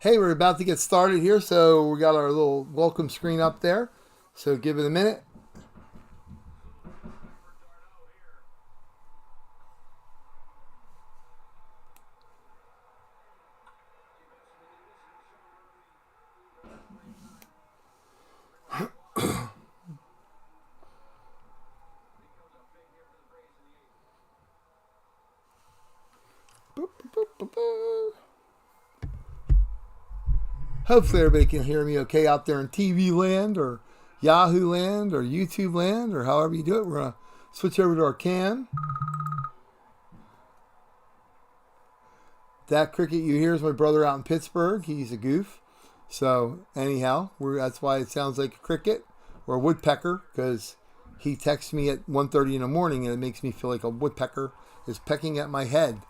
Hey, we're about to get started here, so we got our little welcome screen up there. So give it a minute. Boop, boop, boop, boop, boop. Hopefully everybody can hear me okay out there in TV land or Yahoo land or YouTube land or however you do it. We're going to switch over to our cam. That cricket you hear is my brother out in Pittsburgh. He's a goof. So anyhow, that's why it sounds like a cricket or a woodpecker, because he texts me at 1:30 in the morning and it makes me feel like a woodpecker is pecking at my head.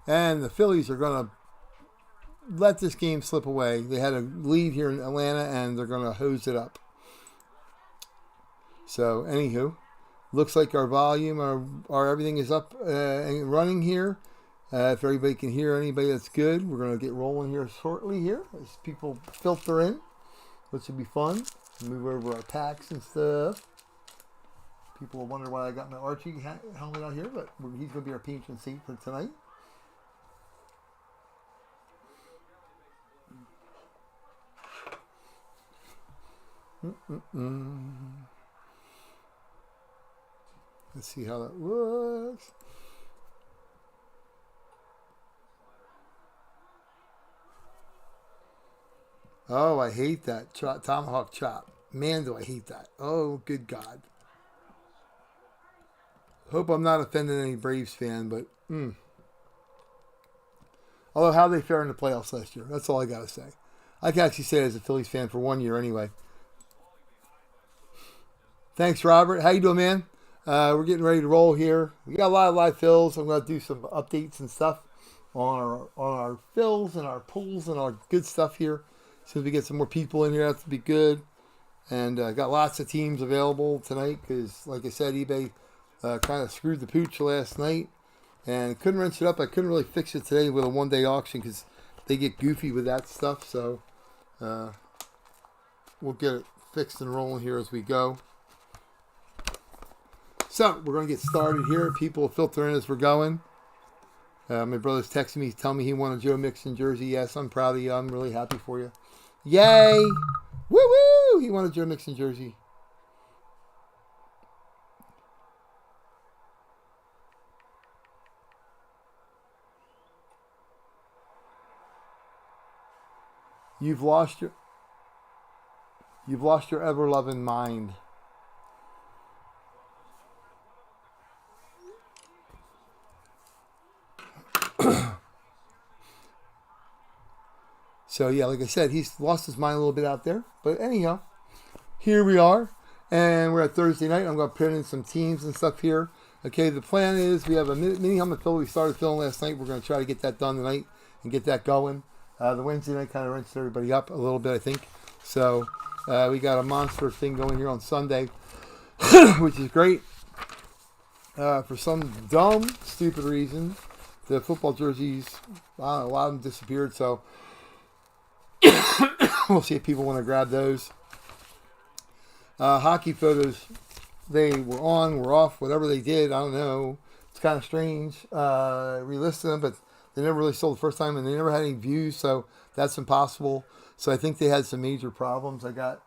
And the Phillies are going to let this game slip away. They had a lead here in Atlanta and they're going to hose it up. So anywho, looks like our volume, our everything is up and running here. If everybody can hear anybody, that's good. We're going to get rolling here shortly here as people filter in, which will be fun. Move over our packs and stuff. People will wonder why I got my Archie helmet out here, but he's going to be our patron saint for tonight. Let's see how that looks. Oh, I hate that tomahawk chop. Man, do I hate that. Oh, good God. Hope I'm not offending any Braves fan, but although how they fare in the playoffs last year, that's all I got to say. I can actually say it as a Phillies fan for 1 year anyway. Thanks, Robert. How you doing, man? We're getting ready to roll here. We got a lot of live fills. I'm going to do some updates and stuff on our fills and our pulls and our good stuff here. As soon as we get some more people in here, that's to be good. And got lots of teams available tonight because, like I said, eBay kind of screwed the pooch last night and couldn't wrench it up. I couldn't really fix it today with a one-day auction because they get goofy with that stuff. So we'll get it fixed and rolling here as we go. So we're going to get started here. People will filter in as we're going. My brother's texting me, telling me he won a Joe Mixon jersey. Yes, I'm proud of you. I'm really happy for you. Yay! Woo-woo! He won a Joe Mixon jersey. You've lost your ever-loving mind. So, yeah, like I said, he's lost his mind a little bit out there. But anyhow, here we are. And we're at Thursday night. I'm going to put in some teams and stuff here. Okay, the plan is we have a mini helmet fill. We started filling last night. We're going to try to get that done tonight and get that going. The Wednesday night kind of wrenched everybody up a little bit, I think. So, we got a monster thing going here on Sunday, which is great. For some dumb, stupid reason, the football jerseys, a lot of them disappeared. So, we'll see if people want to grab those. Hockey photos, they were on, were off, whatever they did, I don't know. It's kind of strange. Relisted them, but they never really sold the first time, and they never had any views, so that's impossible. So I think they had some major problems. I got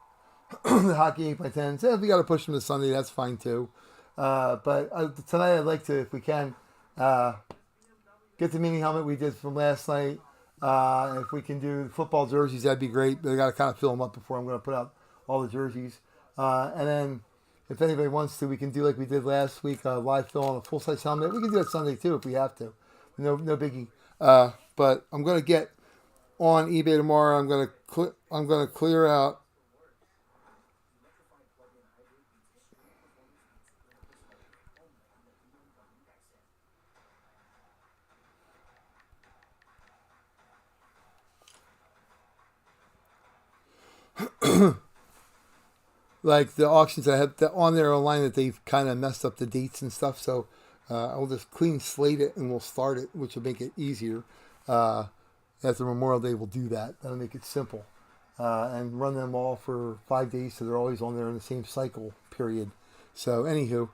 the hockey 8x10s. If we got to push them to Sunday, that's fine too. But tonight I'd like to, if we can, get the mini helmet we did from last night. If we can do football jerseys, that'd be great. But I got to kind of fill them up before I'm going to put out all the jerseys. And then if anybody wants to, we can do like we did last week, live fill on a full-size helmet. We can do that Sunday too if we have to. No biggie. But I'm going to get on eBay tomorrow. I'm going to clear out. Like the auctions I have on there online that they've kind of messed up the dates and stuff. So I'll just clean slate it and we'll start it, which will make it easier. after Memorial Day, we'll do that. That'll make it simple. And run them all for 5 days so they're always on there in the same cycle period. So, anywho,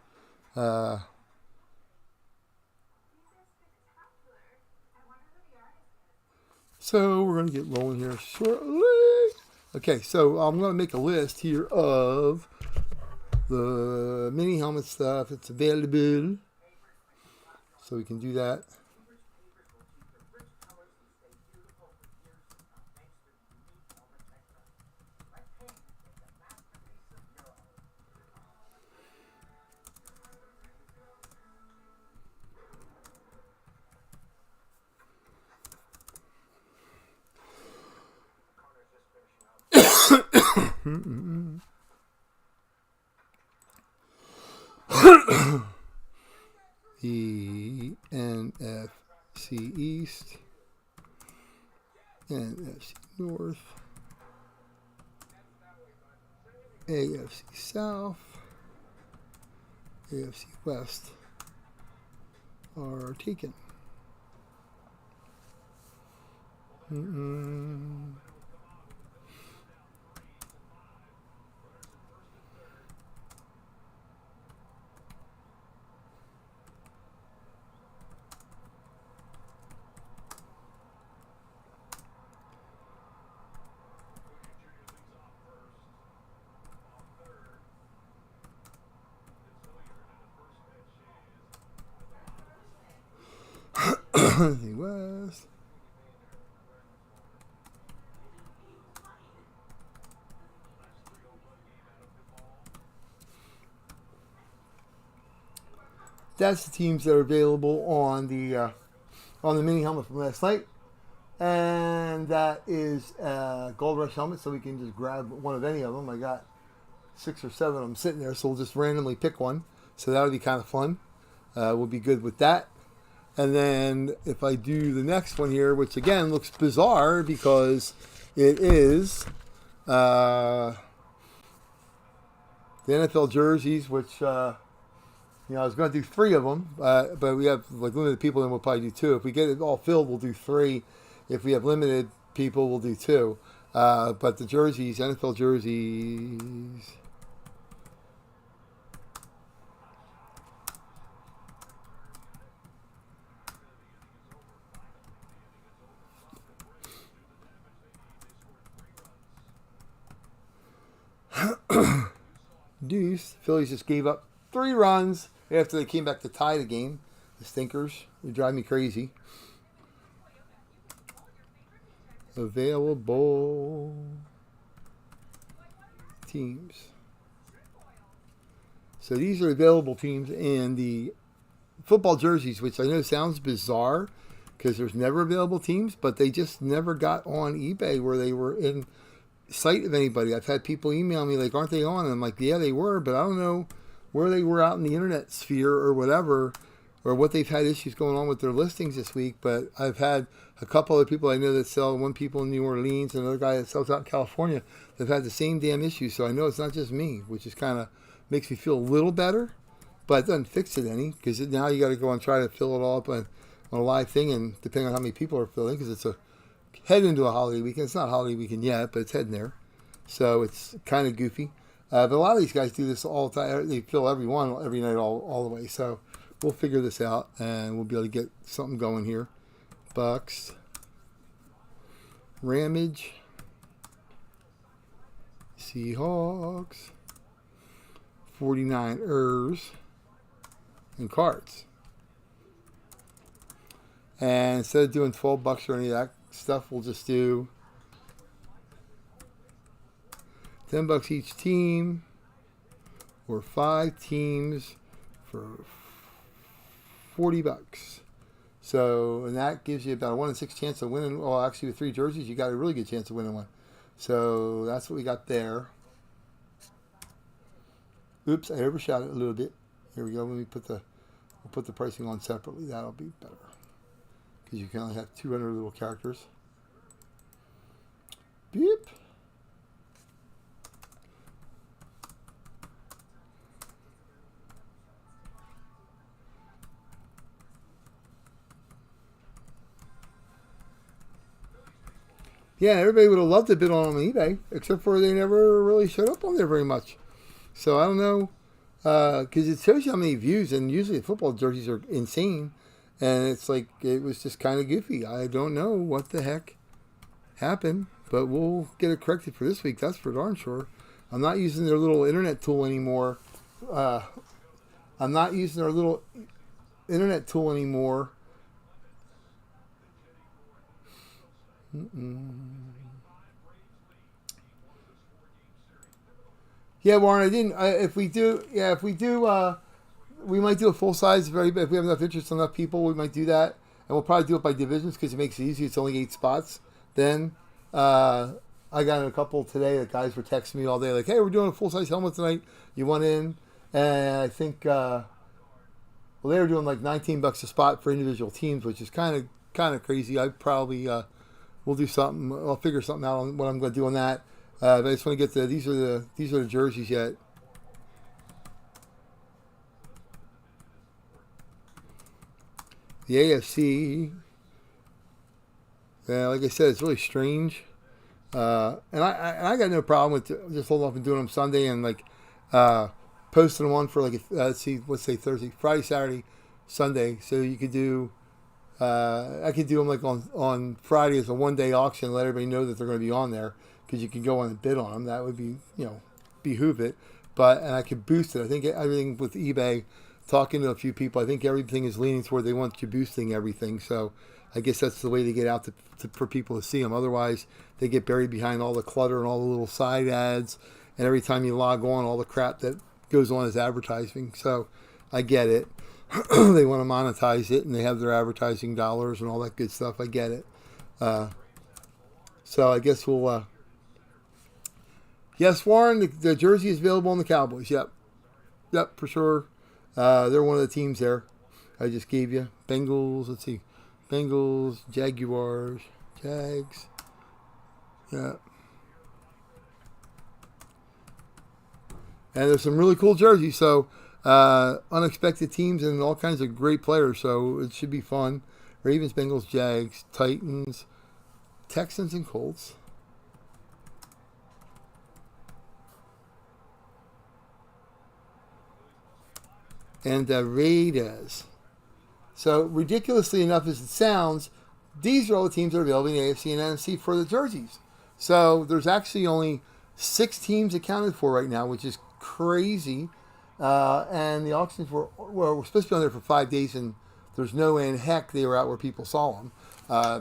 so we're going to get rolling here shortly. Okay, so I'm going to make a list here of the mini helmet stuff that's available. So we can do that. The NFC East, NFC North, AFC South, AFC West are taken. The West. That's the teams that are available on the mini helmet from last night, and that is Gold Rush helmet. So we can just grab one of any of them. I got 6 or 7 of them sitting there, so we'll just randomly pick one. So that'll be kind of fun. We'll be good with that. And then if I do the next one here, which again looks bizarre because it is the NFL jerseys, which I was going to do 3 of them, but we have like limited people, then we'll probably do 2. If we get it all filled, we'll do 3. If we have limited people, we'll do 2. But the jerseys, NFL jerseys. Deuce. Phillies just gave up 3 runs after they came back to tie the game. The stinkers. They drive me crazy. Available teams. So these are available teams in the football jerseys, which I know sounds bizarre because there's never available teams, but they just never got on eBay where they were in sight of anybody. I've had people email me like, aren't they on? And I'm like, yeah, they were, but I don't know where they were out in the internet sphere or whatever, or what they've had issues going on with their listings this week. But I've had a couple of people I know that sell, one people in New Orleans, another guy that sells out in California, they've had the same damn issue. So I know it's not just me, which is kind of makes me feel a little better, but it doesn't fix it any, because now you got to go and try to fill it all up on a live thing, and depending on how many people are filling, because it's a head into a holiday weekend. It's not holiday weekend yet, but it's heading there. So it's kind of goofy. But a lot of these guys do this all the time. They fill every night all the way. So we'll figure this out, and we'll be able to get something going here. Bucks. Ramage. Seahawks. 49ers. And cards. And instead of doing $12 or any of that stuff, we'll just do $10 each team, or 5 teams for $40. So, and that gives you about a 1 in 6 chance of winning. Well, actually, with 3 jerseys, you got a really good chance of winning one. So that's what we got there. Oops, I overshot it a little bit. Here we go. Let me we'll put the pricing on separately. That'll be better, because you can only have 200 little characters. Beep. Yeah, everybody would have loved to bid on them on eBay, except for they never really showed up on there very much. So I don't know, because it shows you how many views, and usually the football jerseys are insane, and it's like it was just kind of goofy. I don't know what the heck happened, but we'll get it corrected for this week. That's for darn sure. I'm not using their little internet tool anymore. I'm not using their little internet tool anymore. Yeah, Warren, I didn't. If we do, we might do a full size. If we have enough interest, enough people, we might do that, and we'll probably do it by divisions because it makes it easy. It's only 8 spots. Then I got in a couple today. The guys were texting me all day, like, "Hey, we're doing a full size helmet tonight. You want in?" And I think, well, they were doing like $19 a spot for individual teams, which is kind of crazy. I probably we'll do something. I'll figure something out on what I'm going to do on that. But I just want to get these are the jerseys yet. The AFC, like I said, it's really strange. And I got no problem with just holding off and doing them Sunday and like posting them on for like let's say Thursday, Friday, Saturday, Sunday. So you could do. I could do them like on Friday as a one-day auction and let everybody know that they're going to be on there because you can go on and bid on them. That would be, behoove it. And I could boost it. I think everything with eBay, talking to a few people, I think everything is leaning toward they want you boosting everything. So I guess that's the way to get out for people to see them. Otherwise, they get buried behind all the clutter and all the little side ads. And every time you log on, all the crap that goes on is advertising. So I get it. They want to monetize it, and they have their advertising dollars and all that good stuff. I get it. So I guess we'll... Yes, Warren, the jersey is available on the Cowboys. Yep, for sure. They're one of the teams there. I just gave you. Bengals, let's see. Bengals, Jaguars, Jags. Yeah. And there's some really cool jerseys, so... unexpected teams and all kinds of great players, so it should be fun. Ravens, Bengals, Jags, Titans, Texans, and Colts. And the Raiders. So, ridiculously enough as it sounds, these are all the teams that are available in the AFC and NFC for the jerseys. So, there's actually only 6 teams accounted for right now, which is crazy. And the auctions were supposed to be on there for 5 days, and there's no way in heck they were out where people saw them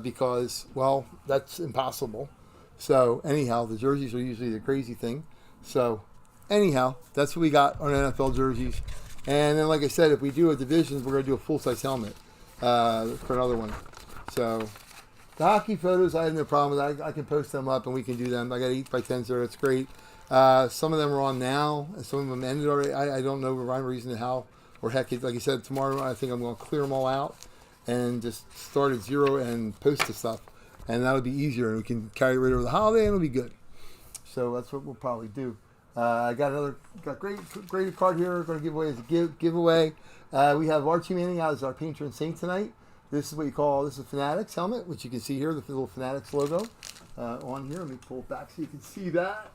because, well, that's impossible. So, anyhow, the jerseys are usually the crazy thing. So, anyhow, that's what we got on NFL jerseys. And then, like I said, if we do a divisions, we're going to do a full-size helmet for another one. So, the hockey photos, I have no problem with that. I can post them up, and we can do them. I got 8x10s there. That's great. Some of them are on now, and some of them ended already. I don't know the rhyme or reason how, or heck, like I said, tomorrow I think I'm going to clear them all out and just start at 0 and post the stuff. And that'll be easier, and we can carry it right over the holiday, and it'll be good. So that's what we'll probably do. I got great card here. We're going to give away as a giveaway. We have Archie Manning out as our patron saint tonight. This is what you call, this is a Fanatics helmet, which you can see here, the little Fanatics logo on here. Let me pull it back so you can see that.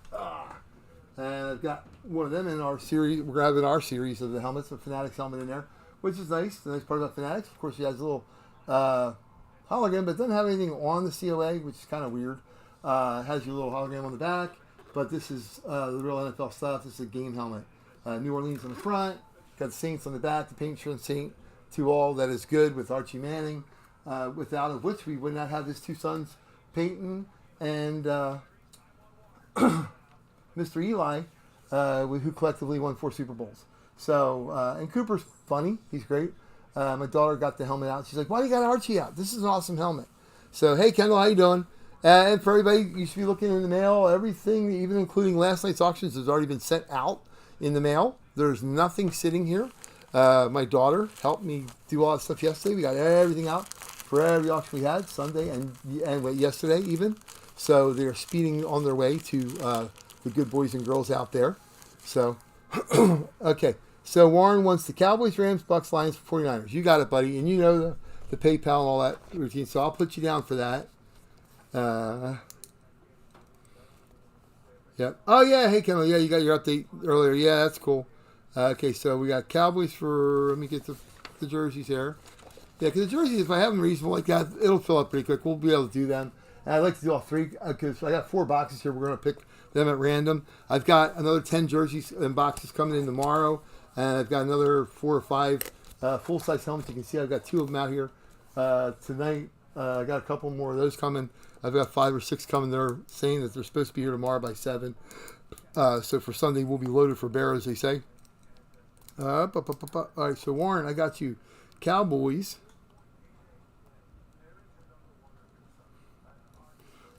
And I've got one of them in our series. We're grabbing our series of the helmets, the Fanatics helmet in there, which is nice. The nice part about Fanatics, of course, it has a little hologram, but it doesn't have anything on the COA, which is kind of weird. It has your little hologram on the back, but this is the real NFL stuff. This is a game helmet. New Orleans on the front, got the Saints on the back, the patron saint to all that is good with Archie Manning, without of which we would not have his 2 sons, Peyton and Mr. Eli, who collectively won 4 Super Bowls. So, and Cooper's funny. He's great. My daughter got the helmet out. She's like, why do you got Archie out? This is an awesome helmet. So, hey, Kendall, how you doing? And for everybody, you should be looking in the mail. Everything, even including last night's auctions, has already been sent out in the mail. There's nothing sitting here. My daughter helped me do all that stuff yesterday. We got everything out for every auction we had, Sunday and yesterday even. So they're speeding on their way to the good boys and girls out there. So, okay. So Warren wants the Cowboys, Rams, Bucks, Lions, 49ers. You got it, buddy. And you know the PayPal and all that routine. So I'll put you down for that. Yep. Oh yeah, hey Kendall. Yeah, you got your update earlier. Yeah, that's cool. Okay, so we got Cowboys for. Let me get the jerseys here. Yeah, because the jerseys, if I have them reasonable like that, it'll fill up pretty quick. We'll be able to do them. And I'd like to do all three because I got 4 boxes here. We're going to pick them at random. I've got another 10 jerseys and boxes coming in tomorrow. And I've got another 4 or 5 full-size helmets. You can see I've got 2 of them out here tonight. I got a couple more of those coming. I've got 5 or 6 coming. They're saying that they're supposed to be here tomorrow by 7. So for Sunday, we'll be loaded for bear, as they say. All right, so Warren, I got you Cowboys.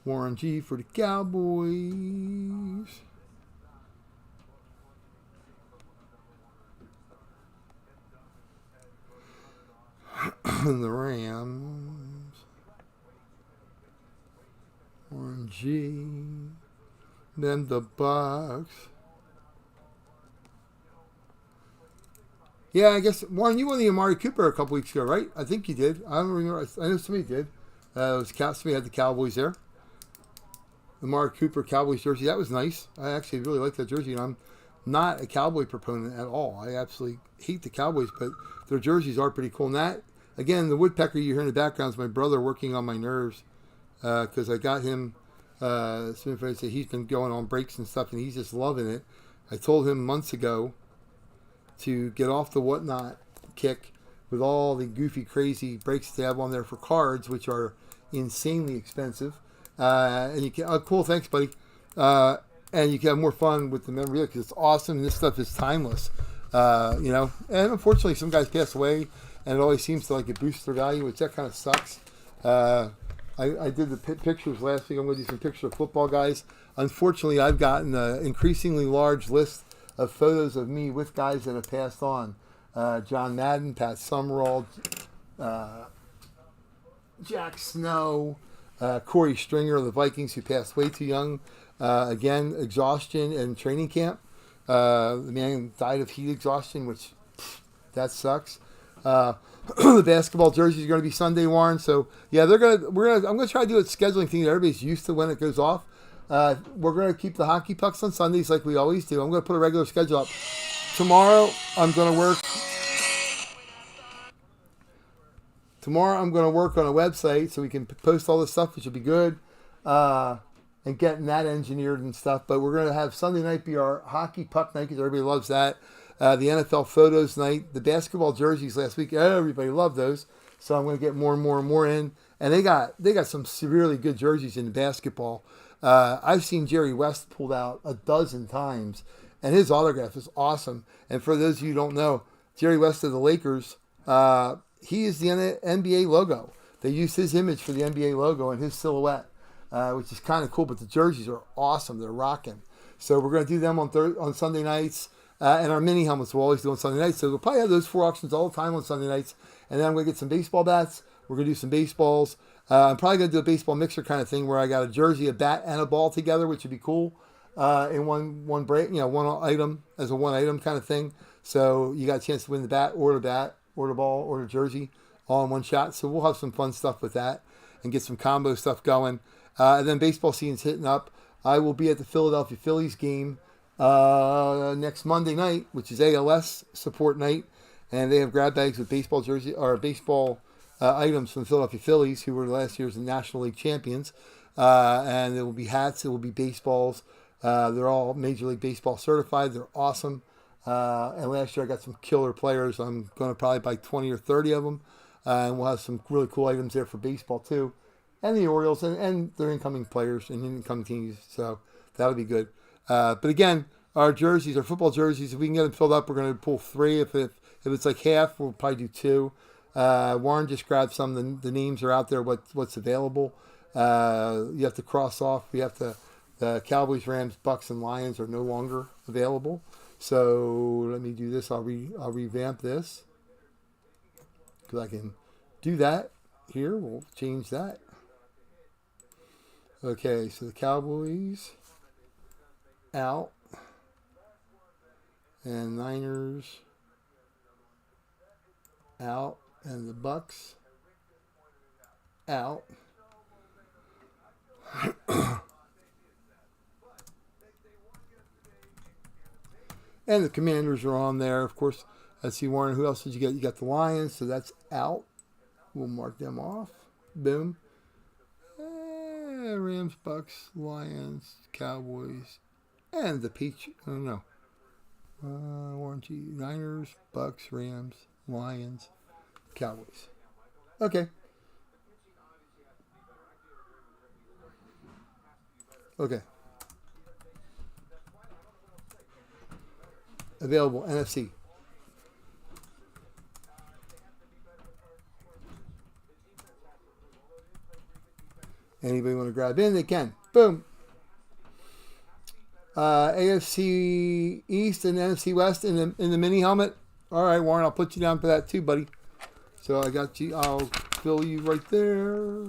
Warren G for the Cowboys. The Rams. Warren G. Then the Bucks. Yeah, I guess, Warren, you won the Amari Cooper a couple weeks ago, right? I think you did. I don't remember. I know somebody did. Somebody had the Cowboys there. Amari Cooper Cowboys jersey. That was nice. I actually really like that jersey, and I'm not a Cowboy proponent at all. I absolutely hate the Cowboys, but their jerseys are pretty cool. And that, again, the woodpecker you hear in the background is my brother working on my nerves because I got him. He's been going on breaks and stuff, and he's just loving it. I told him months ago to get off the whatnot kick with all the goofy, crazy breaks they have on there for cards, which are insanely expensive. And you can, cool, thanks, buddy. And you can have more fun with the memorabilia because it's awesome. And this stuff is timeless, you know. And unfortunately, some guys pass away, and it always seems to like it boosts their value, which that kind of sucks. I did the pictures last week. I'm going to do some pictures of football guys. Unfortunately, I've gotten an increasingly large list of photos of me with guys that have passed on. John Madden, Pat Summerall, Jack Snow, Corey Stringer of the Vikings, who passed way too young. Again, exhaustion and training camp. The man died of heat exhaustion, which that sucks. The basketball jersey is going to be Sunday, Warren. So yeah, I'm gonna try to do a scheduling thing that everybody's used to when it goes off. We're going to keep the hockey pucks on Sundays like we always do. I'm going to put a regular schedule up. Tomorrow, I'm going to work on a website so we can post all this stuff, which will be good, and getting that engineered and stuff. But we're going to have Sunday night be our hockey puck night because everybody loves that. The NFL photos night, the basketball jerseys last week, everybody loved those. So I'm going to get more and more and more in. And they got some severely good jerseys in basketball. I've seen Jerry West pulled out a dozen times, and his autograph is awesome. And for those of you who don't know, Jerry West of the Lakers, he is the NBA logo. They use his image for the NBA logo and his silhouette, which is kind of cool. But the jerseys are awesome. They're rocking. So we're going to do them on Sunday nights. And our mini helmets we'll always do on Sunday nights. So we'll probably have those 4 auctions all the time on Sunday nights. And then I'm going to get some baseball bats. We're going to do some baseballs. I'm probably going to do a baseball mixer kind of thing where I got a jersey, a bat, and a ball together, which would be cool in one break, one item as a one item kind of thing. So you got a chance to win the bat or the ball or the jersey all in one shot. So we'll have some fun stuff with that and get some combo stuff going. And then baseball season's hitting up. I will be at the Philadelphia Phillies game next Monday night, which is ALS support night, and they have grab bags with baseball jersey or baseball items from the Philadelphia Phillies, who were last year's National League champions. And there will be hats, it will be baseballs. They're all Major League Baseball certified. They're awesome. And last year I got some killer players. I'm going to probably buy 20 or 30 of them. And we'll have some really cool items there for baseball too. And the Orioles and their incoming players and incoming teams. So that'll be good. But again, our jerseys, our football jerseys, if we can get them filled up, we're going to pull 3. If it's like half, we'll probably do 2. Warren just grabbed some. The names are out there, what's available. You have to cross off. The Cowboys, Rams, Bucks, and Lions are no longer available. So let me do this. I'll revamp this because I can do that here. We'll change that. Okay, so the Cowboys out and Niners out and the Bucks out. And the Commanders are on there, of course. Let's see, Warren, who else did you get? You got the Lions, so that's out. We'll mark them off. Boom. Rams, Bucks, Lions, Cowboys, and the Peach. I don't know. Warren G. Niners, Bucks, Rams, Lions, Cowboys. Okay. Okay. Available NFC. Anybody want to grab in? They can. Boom. AFC East and NFC West in the mini helmet. All right, Warren, I'll put you down for that too, buddy. So I got you. I'll fill you right there.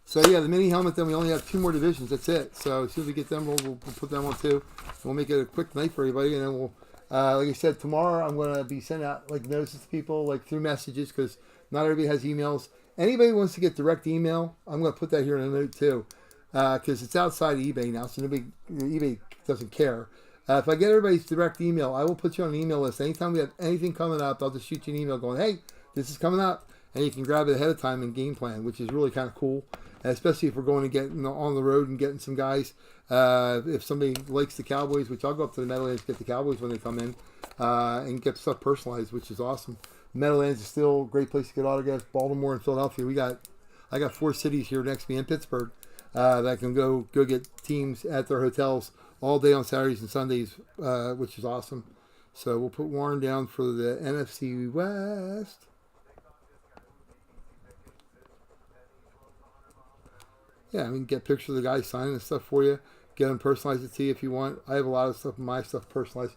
So yeah, the mini helmet. Then we only have 2 more divisions. That's it. So as soon as we get them, we'll put them on too. We'll make it a quick night for everybody, and then we'll, like I said, tomorrow I'm going to be sending out like notices to people like through messages because not everybody has emails. Anybody who wants to get direct email, I'm going to put that here in a note too, because it's outside of eBay now, so eBay doesn't care. If I get everybody's direct email, I will put you on an email list. Anytime we have anything coming up, I'll just shoot you an email going, hey, this is coming up, and you can grab it ahead of time and game plan, which is really kind of cool, especially if we're going to get on the road and getting some guys. If somebody likes the Cowboys, which I'll go up to the Meadowlands to get the Cowboys when they come in, and get stuff personalized, which is awesome. Meadowlands is still a great place to get autographs. Baltimore and Philadelphia. I got 4 cities here next to me in Pittsburgh that I can go get teams at their hotels all day on Saturdays and Sundays, which is awesome. So we'll put Warren down for the NFC West. Yeah, I mean, get pictures of the guys signing and stuff for you. Get them personalized to you if you want. I have a lot of stuff, my stuff personalized.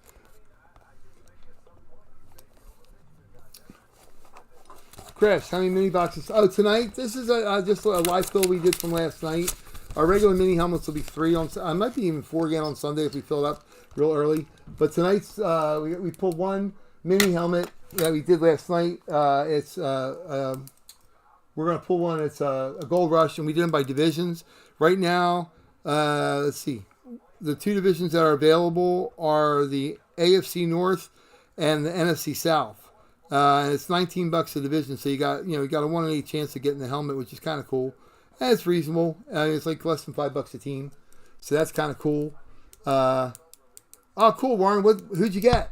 Chris, how many mini boxes? Oh, tonight, this is just a live fill we did from last night. Our regular mini helmets will be 3 on. I might be even 4 again on Sunday if we fill it up real early. But tonight's we pulled 1 mini helmet that we did last night. We're gonna pull one. It's a Gold Rush, and we did them by divisions. Right now, let's see. The 2 divisions that are available are the AFC North and the NFC South. And it's $19 a division, so you got a 1 in 8 chance of getting the helmet, which is kind of cool. And it's reasonable. It's like less than $5 a team, so that's kind of cool. Oh, cool, Warren. Who'd you get?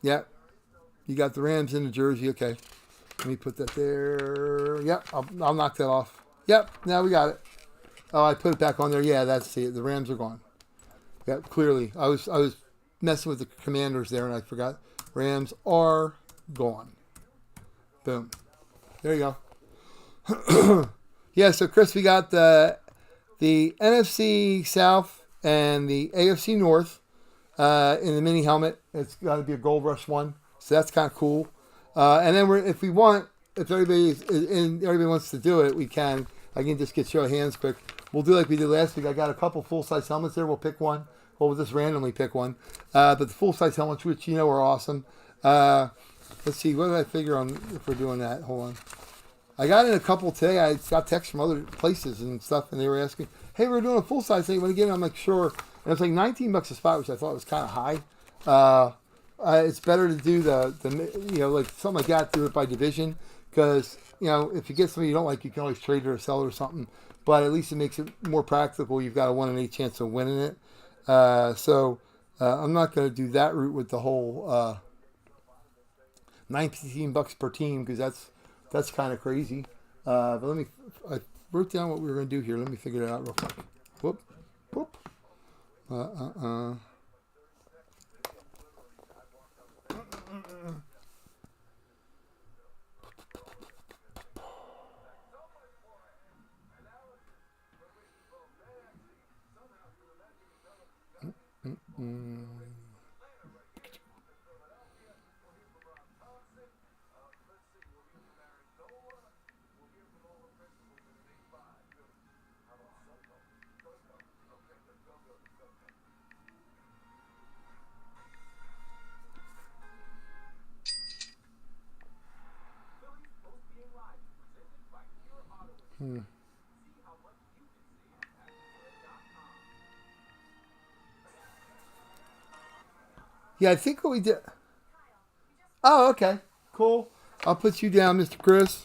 Yep, you got the Rams in the jersey. Okay, let me put that there. Yep, I'll knock that off. Yep, now we got it. Oh, I put it back on there. Yeah, that's it. The Rams are gone. Yep, clearly. I was messing with the Commanders there, and I forgot. Rams are gone. Boom. There you go. Yeah, so Chris, we got the NFC South and the AFC North in the mini helmet. It's got to be a Gold Rush one, so that's kind of cool. And then if everybody wants to do it, we can. I can just show of hands quick. We'll do like we did last week. I got a couple full-size helmets there. We'll pick one. Well, we'll just randomly pick one. But the full-size helmets, which are awesome. Let's see. What did I figure on if we're doing that? Hold on. I got in a couple today. I got texts from other places and stuff, and they were asking, hey, we're doing a full-size thing. You want to get it? I'm like, sure. And it's like $19 a spot, which I thought was kind of high. It's better to do like something like that, do it by division. Because, if you get something you don't like, you can always trade it or sell it or something. But at least it makes it more practical. You've got a 1 in 8 chance of winning it. So I'm not going to do that route with the whole $19 per team because that's kind of crazy. But I wrote down what we were going to do here. Let me figure it out real quick. Whoop. Yeah, I think what we did. Oh, okay. Cool. I'll put you down, Mr. Chris.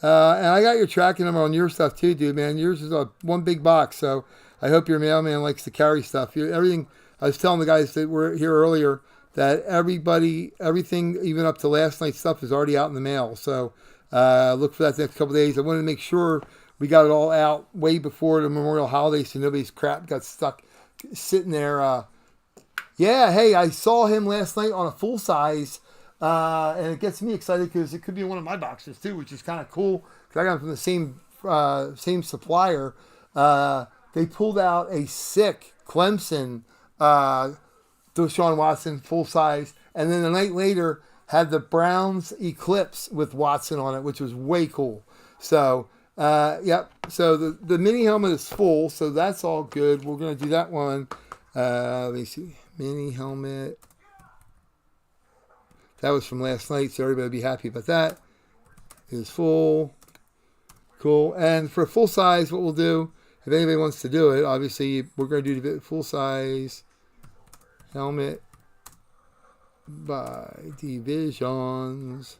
And I got your tracking number on your stuff too, dude, man. Yours is a one big box, so I hope your mailman likes to carry stuff. Everything, I was telling the guys that were here earlier that everything, even up to last night's stuff, is already out in the mail. So look for that the next couple of days. I wanted to make sure we got it all out way before the Memorial holiday so nobody's crap got stuck sitting there. Yeah, hey, I saw him last night on a full size. And it gets me excited because it could be one of my boxes too, which is kind of cool. Because I got them from the same supplier. They pulled out a sick Clemson Deshaun Watson full size, and then the night later had the Browns Eclipse with Watson on it, which was way cool. So, yep. So the mini helmet is full, so that's all good. We're gonna do that one. Let me see, mini helmet. That was from last night, so everybody will be happy about that. It is full. Cool. And for full size, what we'll do, if anybody wants to do it, obviously we're going to do the full size helmet by divisions.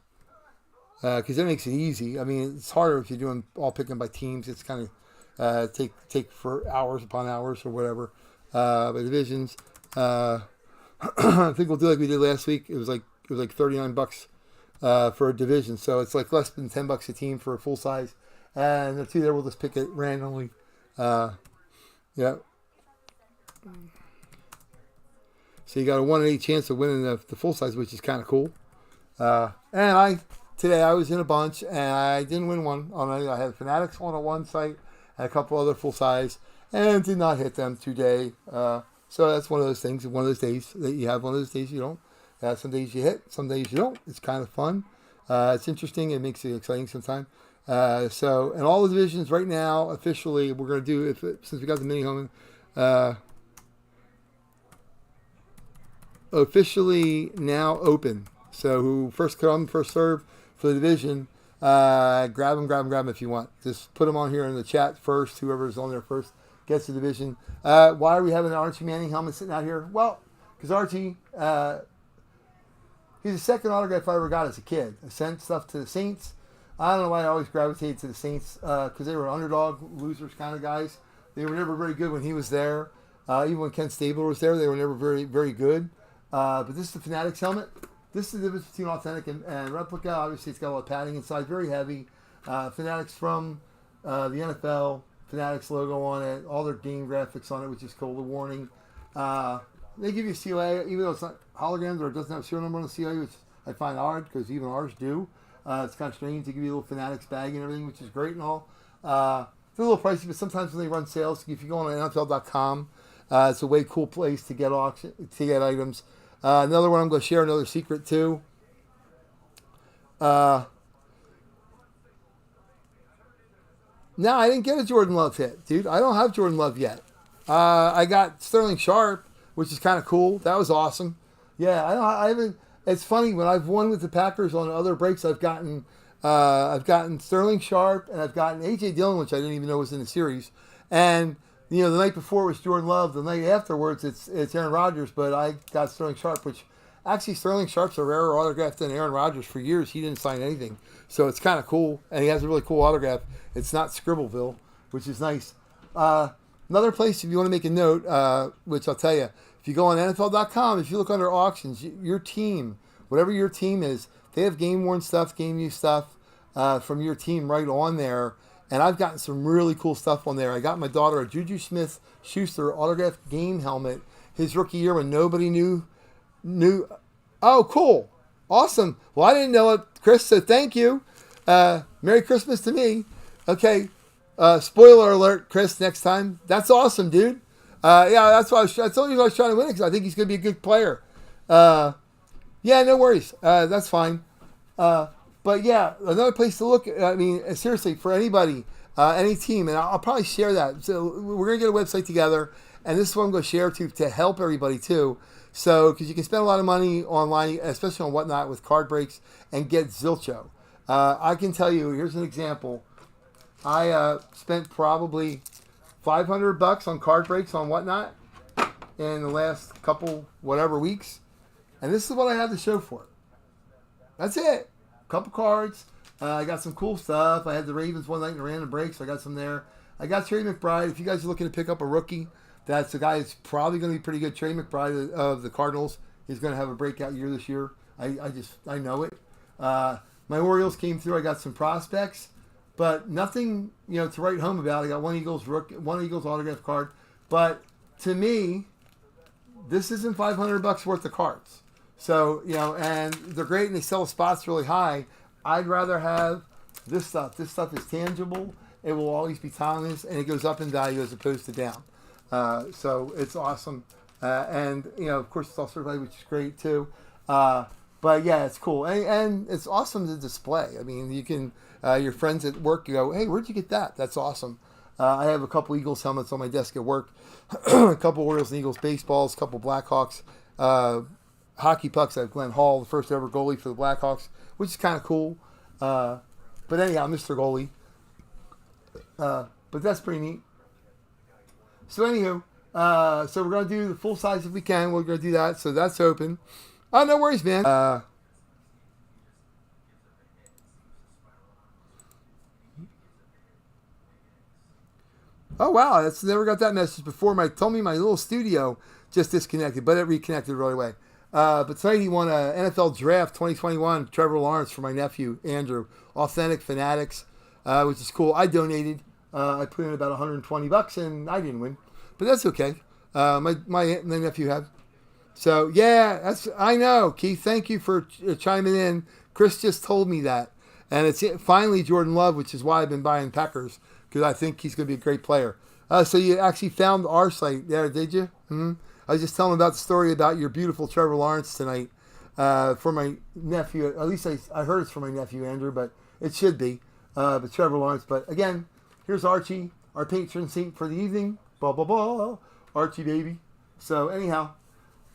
Because that makes it easy. I mean, it's harder if you're doing all picking by teams. It's kind of take for hours upon hours or whatever. By divisions. I think we'll do like we did last week. It was like $39 for a division, so it's like less than $10 a team for a full size. And the two there, we'll just pick it randomly. Yeah. So you got a 1 in 8 chance of winning the full size, which is kind of cool. And today I was in a bunch and I didn't win one. I had Fanatics on one site and a couple other full size, and did not hit them today. So that's one of those things. One of those days that you have. One of those days you don't. Some days you hit, some days you don't. It's kind of fun. It's interesting. It makes it exciting sometimes. So, in all the divisions right now, officially, we're going to do, since we got the mini helmet, officially now open. So, who first come, first serve for the division, grab them if you want. Just put them on here in the chat first. Whoever's on there first gets the division. Why are we having an Archie Manning helmet sitting out here? Well, because Archie... he's the second autograph I ever got as a kid. I sent stuff to the Saints. I don't know why I always gravitated to the Saints because they were underdog, losers kind of guys. They were never very good when he was there. Even when Ken Stabler was there, they were never very, very good. But this is the Fanatics helmet. This is the difference between authentic and replica. Obviously, it's got a lot of padding inside, very heavy. Fanatics from the NFL. Fanatics logo on it. All their game graphics on it, which is cool. The warning. They give you CLA, even though it's not holograms or it doesn't have a serial number on the CLA, which I find odd because even ours do. It's kind of strange to give you a little Fanatics bag and everything, which is great and all. It's a little pricey, but sometimes when they run sales, if you go on NFL.com, it's a way cool place to get items. Another one I'm going to share another secret too. No, I didn't get a Jordan Love hit, dude. I don't have Jordan Love yet. I got Sterling Sharp, which is kind of cool. That was awesome. Yeah, I haven't. It's funny when I've won with the Packers on other breaks. I've gotten Sterling Sharp and I've gotten AJ Dillon, which I didn't even know was in the series. And the night before was Jordan Love. The night afterwards, it's Aaron Rodgers. But I got Sterling Sharp, which actually Sterling Sharp's a rarer autograph than Aaron Rodgers. For years, he didn't sign anything, so it's kind of cool. And he has a really cool autograph. It's not Scribbleville, which is nice. Another place, if you want to make a note, which I'll tell you, if you go on NFL.com, if you look under auctions, your team, whatever your team is, they have game-worn stuff, game-used stuff from your team right on there. And I've gotten some really cool stuff on there. I got my daughter a Juju Smith-Schuster autographed game helmet his rookie year when nobody knew. Oh, cool. Awesome. Well, I didn't know it, Chris, so thank you. Merry Christmas to me. Okay. Spoiler alert, Chris, next time. That's awesome, dude. Yeah, that's why I told you I was trying to win it because I think he's going to be a good player. Yeah, no worries. That's fine. But yeah, another place to look. I mean, seriously, for anybody, any team, and I'll probably share that. So we're going to get a website together, and this is what I'm going to share to help everybody too. So, because you can spend a lot of money online, especially on Whatnot with card breaks, and get Zilcho. I can tell you, here's an example. I spent probably $500 on card breaks on Whatnot. in the last couple, whatever weeks. And this is what I have to show for it. That's it. Couple cards. I got some cool stuff. I had the Ravens one night in a random break, so I got some there. I got Trey McBride. If you guys are looking to pick up a rookie, that's the guy that's probably going to be pretty good. Trey McBride of the Cardinals. He's going to have a breakout year this year. I know it. My Orioles came through. I got some prospects, but nothing, to write home about. I got one Eagles autograph card, but to me, this isn't $500 worth of cards. So, and they're great and they sell spots really high. I'd rather have this stuff. This stuff is tangible. It will always be timeless, and it goes up in value as opposed to down. So it's awesome. And, of course, it's also value, which is great too. But yeah, it's cool. And it's awesome to display. I mean, you can, your friends at work, you go, hey, where'd you get that? That's awesome. I have a couple Eagles helmets on my desk at work, a couple Orioles and Eagles baseballs, a couple Blackhawks, hockey pucks. I have Glenn Hall, the first ever goalie for the Blackhawks, which is kind of cool. But anyhow, Mr. Goalie. But that's pretty neat. So anywho, so we're going to do the full size if we can. We're going to do that. So that's open. Oh, no worries, man. Oh, wow. That's never got that message before. Told me my little studio just disconnected, but it reconnected right away. But tonight he won a NFL Draft 2021 Trevor Lawrence for my nephew, Andrew. Authentic Fanatics, which is cool. I donated. I put in about $120, and I didn't win. But that's okay. My nephew had. So, yeah, I know. Keith, thank you for chiming in. Chris just told me that. And it's finally Jordan Love, which is why I've been buying Packers, because I think he's going to be a great player. So you actually found our site there, did you? Mm-hmm. I was just telling about the story about your beautiful Trevor Lawrence tonight for my nephew. At least I heard it's for my nephew, Andrew, but it should be. But Trevor Lawrence. But again, here's Archie, our patron saint for the evening. Blah, blah, blah. Archie, baby. So anyhow,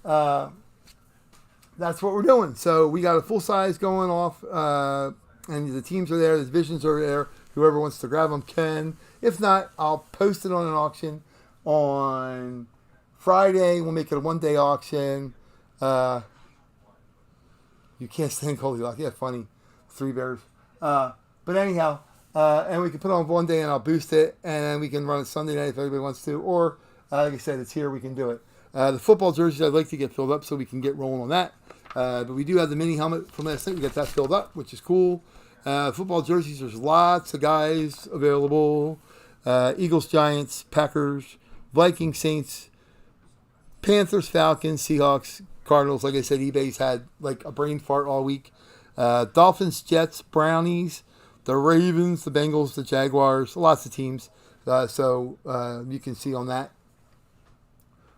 that's what we're doing. So we got a full size going off, and the teams are there. The divisions are there. Whoever wants to grab them can. If not, I'll post it on an auction on Friday. We'll make it a one-day auction. You can't stand Goldilocks. Yeah, funny. Three Bears. But anyhow, and we can put it on one day and I'll boost it, and then we can run it Sunday night if everybody wants to. Or, like I said, it's here. We can do it. The football jerseys I'd like to get filled up so we can get rolling on that. But we do have the mini helmet from last night. We got that filled up, which is cool. Football jerseys, there's lots of guys available. Eagles, Giants, Packers, Vikings, Saints, Panthers, Falcons, Seahawks, Cardinals. Like I said, eBay's had like a brain fart all week. Dolphins, Jets, Brownies, the Ravens, the Bengals, the Jaguars, lots of teams. So you can see on that.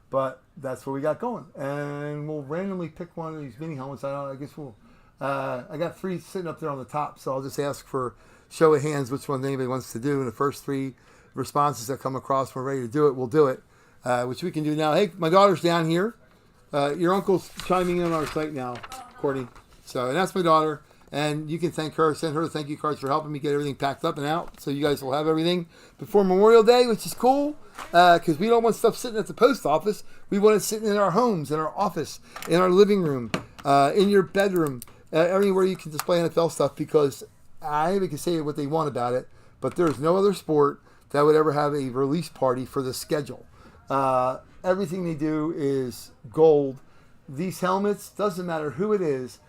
But that's what we got going. And we'll randomly pick one of these mini helmets. I guess we'll... I got 3 sitting up there on the top, so I'll just ask for show of hands which one anybody wants to do. And the first 3 responses that come across, we're ready to do it, we'll do it. Which we can do now. Hey, my daughter's down here. Your uncle's chiming in on our site now, Courtney. So, and that's my daughter. And you can thank her, send her thank you cards for helping me get everything packed up and out. So you guys will have everything before Memorial Day, which is cool. Because we don't want stuff sitting at the post office. We want it sitting in our homes, in our office, in our living room, in your bedroom, everywhere you can display NFL stuff. Because anybody can say what they want about it, but there's no other sport that would ever have a release party for the schedule. Everything they do is gold. These helmets, doesn't matter who it is.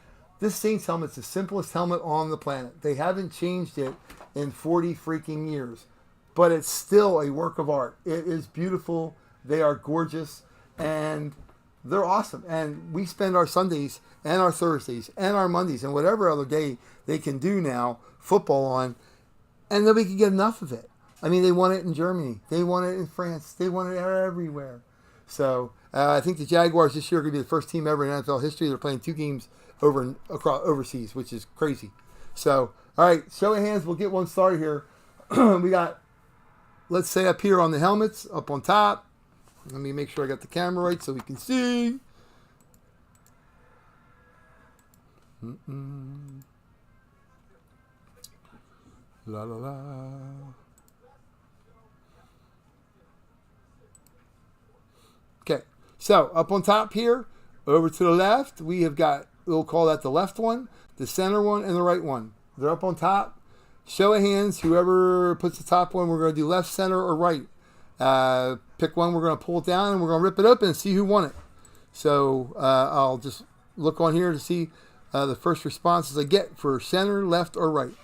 This Saints helmet's the simplest helmet on the planet. They haven't changed it in 40 freaking years. But it's still a work of art. It is beautiful. They are gorgeous. And they're awesome. And we spend our Sundays and our Thursdays and our Mondays and whatever other day they can do now, football on, and nobody can get enough of it. I mean, they want it in Germany. They want it in France. They want it everywhere. So I think the Jaguars this year are going to be the first team ever in NFL history. They're playing 2 games across overseas, which is crazy. So, all right, show of hands. We'll get one started here. We got, let's say up here on the helmets, up on top. Let me make sure I got the camera right so we can see. La la la. Okay, So up on top here, over to the left, we have got, we'll call that the left one, the center one, and the right one. They're up on top. Show of hands, whoever puts the top one, we're going to do left, center, or right. Pick one, we're going to pull it down, and we're going to rip it open and see who won it. So I'll just look on here to see the first responses I get for center, left, or right.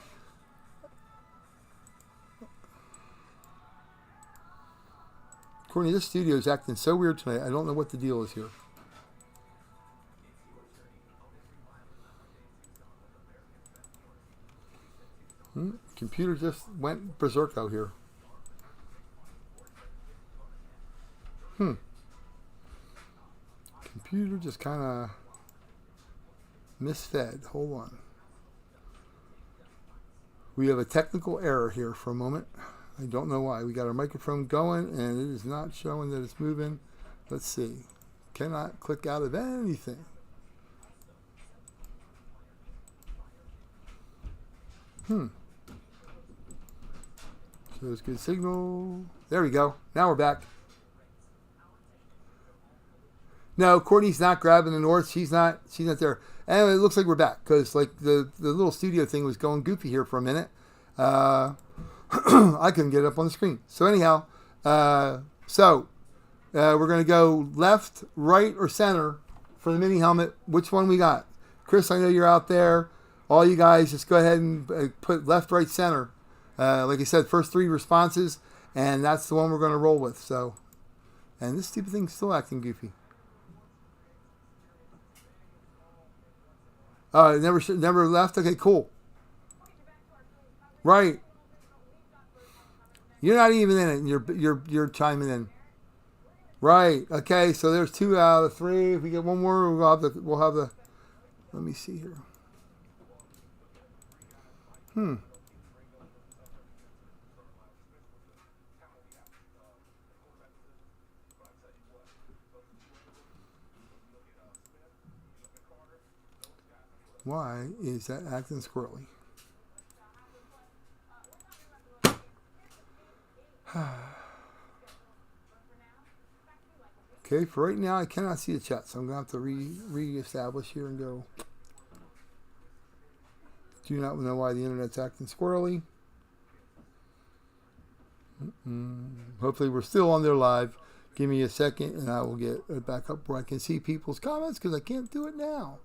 Courtney, this studio is acting so weird tonight. I don't know what the deal is here. Computer just went berserko here. Computer just kind of misfed. Hold on. We have a technical error here for a moment. I don't know why. We got our microphone going and it is not showing that it's moving. Let's see. Cannot click out of anything. Shows good signal. There we go. Now we're back. No, Courtney's not grabbing the north. She's not there. And it looks like we're back because like the little studio thing was going goofy here for a minute. I couldn't get it up on the screen. So anyhow, we're going to go left, right, or center for the mini helmet. Which one we got? Chris, I know you're out there. All you guys, just go ahead and put left, right, center. Like I said, first three responses, and that's the one we're going to roll with. So, and this stupid thing's still acting goofy. Never left. Okay, cool. Right. You're not even in it. You're chiming in. Right. Okay. So there's 2 out of 3. If we get one more, we'll have the. Let me see here. Why is that acting squirrely? Okay, for right now I cannot see the chat, so I'm going to have to re-establish here and go. Do not know why the internet's acting squirrely. Hopefully we're still on there live. Give me a second and I will get it back up where I can see people's comments because I can't do it now.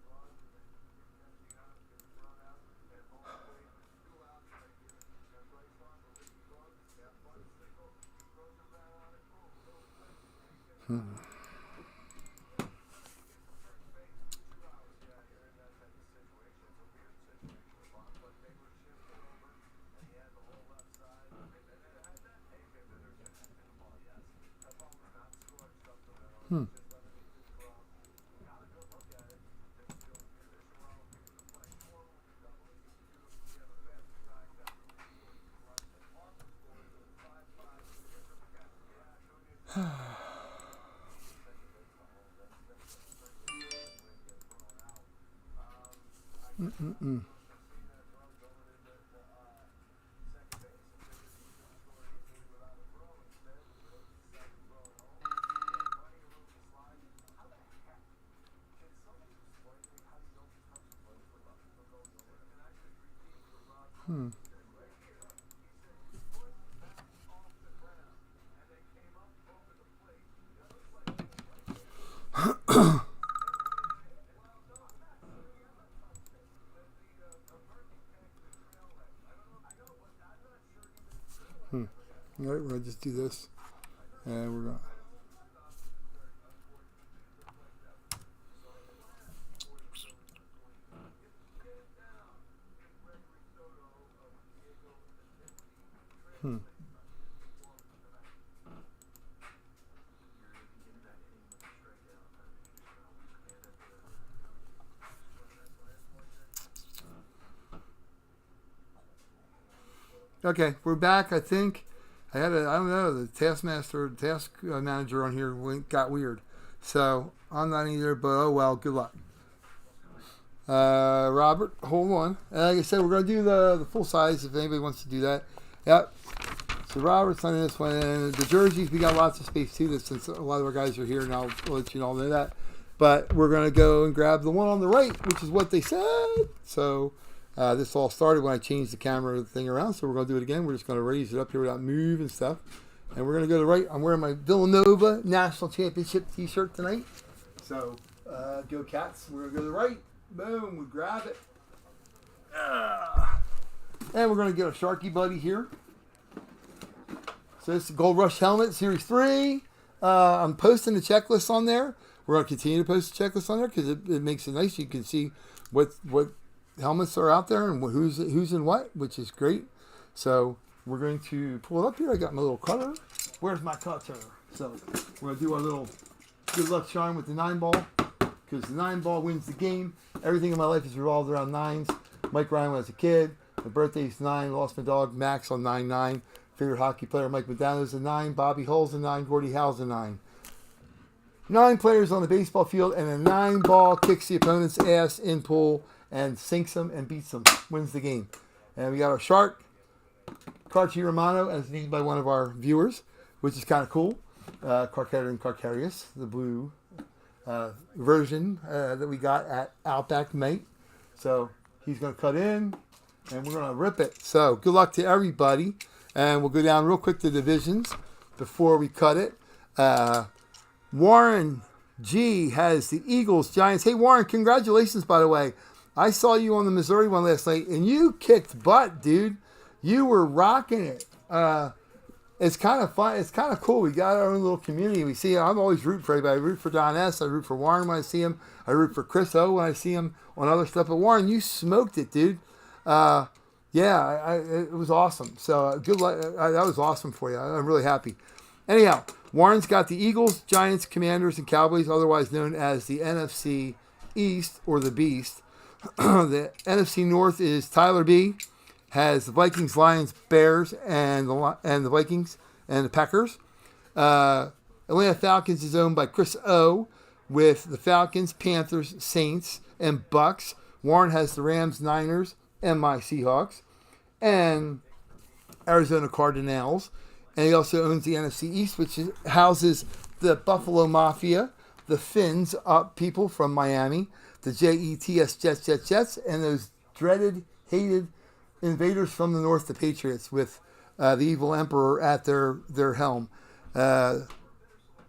All right, we're going to just do this, and we're going to... Okay, we're back, I think. I don't know, the task manager on here got weird. So, I'm not either, but oh well, good luck. Robert, hold on. Like I said, we're going to do the full size if anybody wants to do that. Yep. So Robert's signing this one. And the jerseys, we got lots of space too, since a lot of our guys are here, and I'll let you all know that. But we're going to go and grab the one on the right, which is what they said. So this all started when I changed the camera thing around. So we're going to do it again. We're just going to raise it up here without moving stuff. And we're going to go to the right. I'm wearing my Villanova National Championship t-shirt tonight. So go Cats. We're going to go to the right. Boom. We grab it. And we're going to get a Sharky Buddy here. So this is the Gold Rush helmet, Series 3. I'm posting the checklist on there. We're going to continue to post the checklist on there because it makes it nice. You can see what helmets are out there and who's in what, which is great. So we're going to pull it up here. I got my little cutter. Where's my cutter? So we're going to do our little good luck charm with the 9-ball because the 9-ball wins the game. Everything in my life is revolved around 9s. Mike Ryan when I was a kid. My birthday's 9. Lost my dog Max on 9-9. Favorite hockey player Mike McDonough's a 9. Bobby Hull's a 9. Gordie Howe's a 9. 9 players on the baseball field, and a 9-ball kicks the opponent's ass in pool and sinks them and beats them, wins the game. And we got our shark, Carchi Romano, as named by one of our viewers, which is kind of cool. Carcharian Carcharius, the blue version that we got at Outback Mate. So he's going to cut in, and we're going to rip it. So good luck to everybody. And we'll go down real quick to divisions before we cut it. Warren G has the Eagles, Giants. Hey, Warren, congratulations, by the way. I saw you on the Missouri one last night, and you kicked butt, dude. You were rocking it. It's kind of fun. It's kind of cool. We got our own little community. We see. I'm always rooting for everybody. I root for Don S. I root for Warren when I see him. I root for Chris O. when I see him on other stuff. But Warren, you smoked it, dude. Yeah, it was awesome. So good luck. That was awesome for you. I'm really happy. Anyhow, Warren's got the Eagles, Giants, Commanders, and Cowboys, otherwise known as the NFC East or the Beast. The NFC North is Tyler B. Has the Vikings, Lions, Bears, and the Vikings and the Packers. Atlanta Falcons is owned by Chris O. with the Falcons, Panthers, Saints, and Bucks. Warren has the Rams, Niners, and my Seahawks, and Arizona Cardinals. And he also owns the NFC East, which houses the Buffalo Mafia, the Finns people from Miami, the Jets, Jets, and those dreaded, hated invaders from the north, the Patriots, with the evil emperor at their helm. The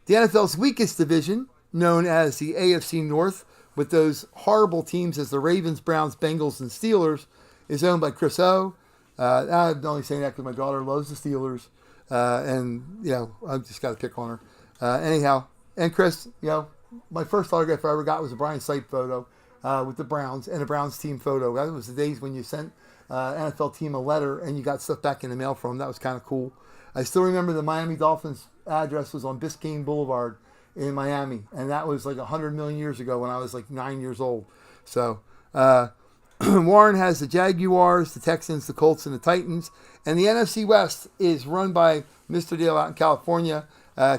NFL's weakest division, known as the AFC North, with those horrible teams as the Ravens, Browns, Bengals, and Steelers, is owned by Chris O. I'm only saying that because my daughter loves the Steelers. And, I've just got to pick on her. Anyhow, and Chris, my first autograph I ever got was a Brian Sipe photo with the Browns and a Browns team photo. That was the days when you sent NFL team a letter and you got stuff back in the mail from them. That was kind of cool. I still remember the Miami Dolphins address was on Biscayne Boulevard in Miami. And that was like 100 million years ago when I was like 9 years old. So, Warren has the Jaguars, the Texans, the Colts, and the Titans. And the NFC West is run by Mr. Dale out in California,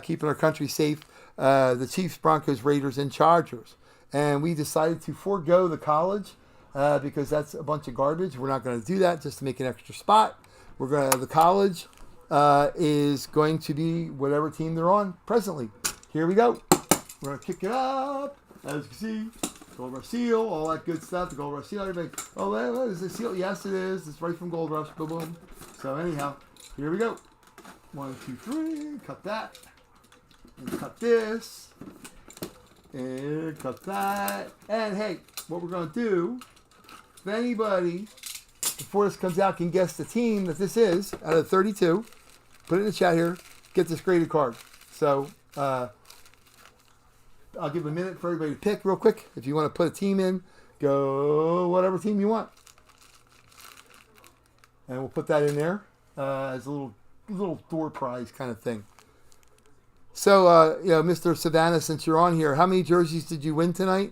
keeping our country safe. The Chiefs, Broncos, Raiders, and Chargers. And we decided to forego the college because that's a bunch of garbage. We're not going to do that just to make an extra spot. The college is going to be whatever team they're on presently. Here we go. We're going to kick it up, as you can see. Gold Rush seal, all that good stuff. The Gold Rush seal, everybody. Oh, that is the seal. Yes, it is. It's right from Gold Rush. Boom, boom. So anyhow, here we go. 1, 2, 3. Cut that. And cut this. And cut that. And hey, what we're going to do, if anybody, before this comes out, can guess the team that this is, out of 32, put it in the chat here, get this graded card. So, I'll give a minute for everybody to pick real quick. If you want to put a team in, go whatever team you want. And we'll put that in there as a little door prize kind of thing. So, Mr. Savannah, since you're on here, how many jerseys did you win tonight?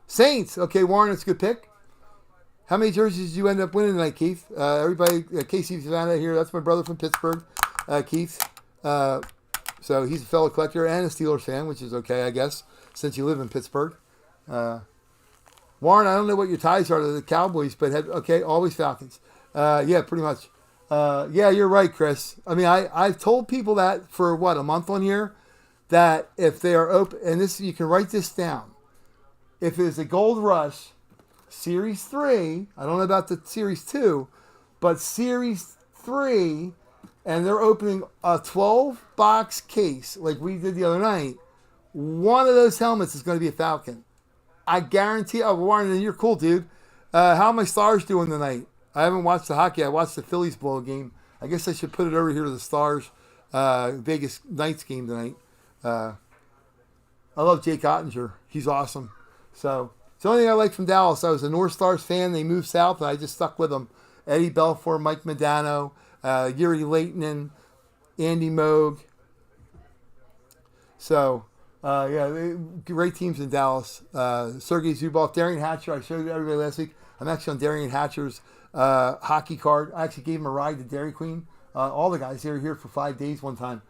Saints. Okay, Warren, that's a good pick. How many jerseys did you end up winning tonight, Keith? Everybody, Casey Savannah here. That's my brother from Pittsburgh, Keith. So he's a fellow collector and a Steelers fan, which is okay, I guess, since you live in Pittsburgh. Warren, I don't know what your ties are to the Cowboys, but always Falcons. Yeah, pretty much. Yeah, you're right, Chris. I mean, I've told people that for what, a month on here, that if they are open, and this you can write this down. If it's a Gold Rush Series 3, I don't know about the Series 2, but Series 3, and they're opening a 12-box case like we did the other night, one of those helmets is going to be a Falcon. I guarantee. Oh, Warren, you're cool, dude. How are my Stars doing tonight? I haven't watched the hockey. I watched the Phillies blow a game. I guess I should put it over here to the Stars Vegas Knights game tonight. I love Jake Ottinger. He's awesome. So it's the only thing I like from Dallas. I was a North Stars fan. They moved south, and I just stuck with them. Eddie Belfour, Mike Modano, Yuri Leitinen, Andy Moog. So, yeah, great teams in Dallas. Sergei Zubov, Darian Hatcher. I showed everybody last week. I'm actually on Darian Hatcher's hockey card. I actually gave him a ride to Dairy Queen. All the guys, they were here for 5 days one time.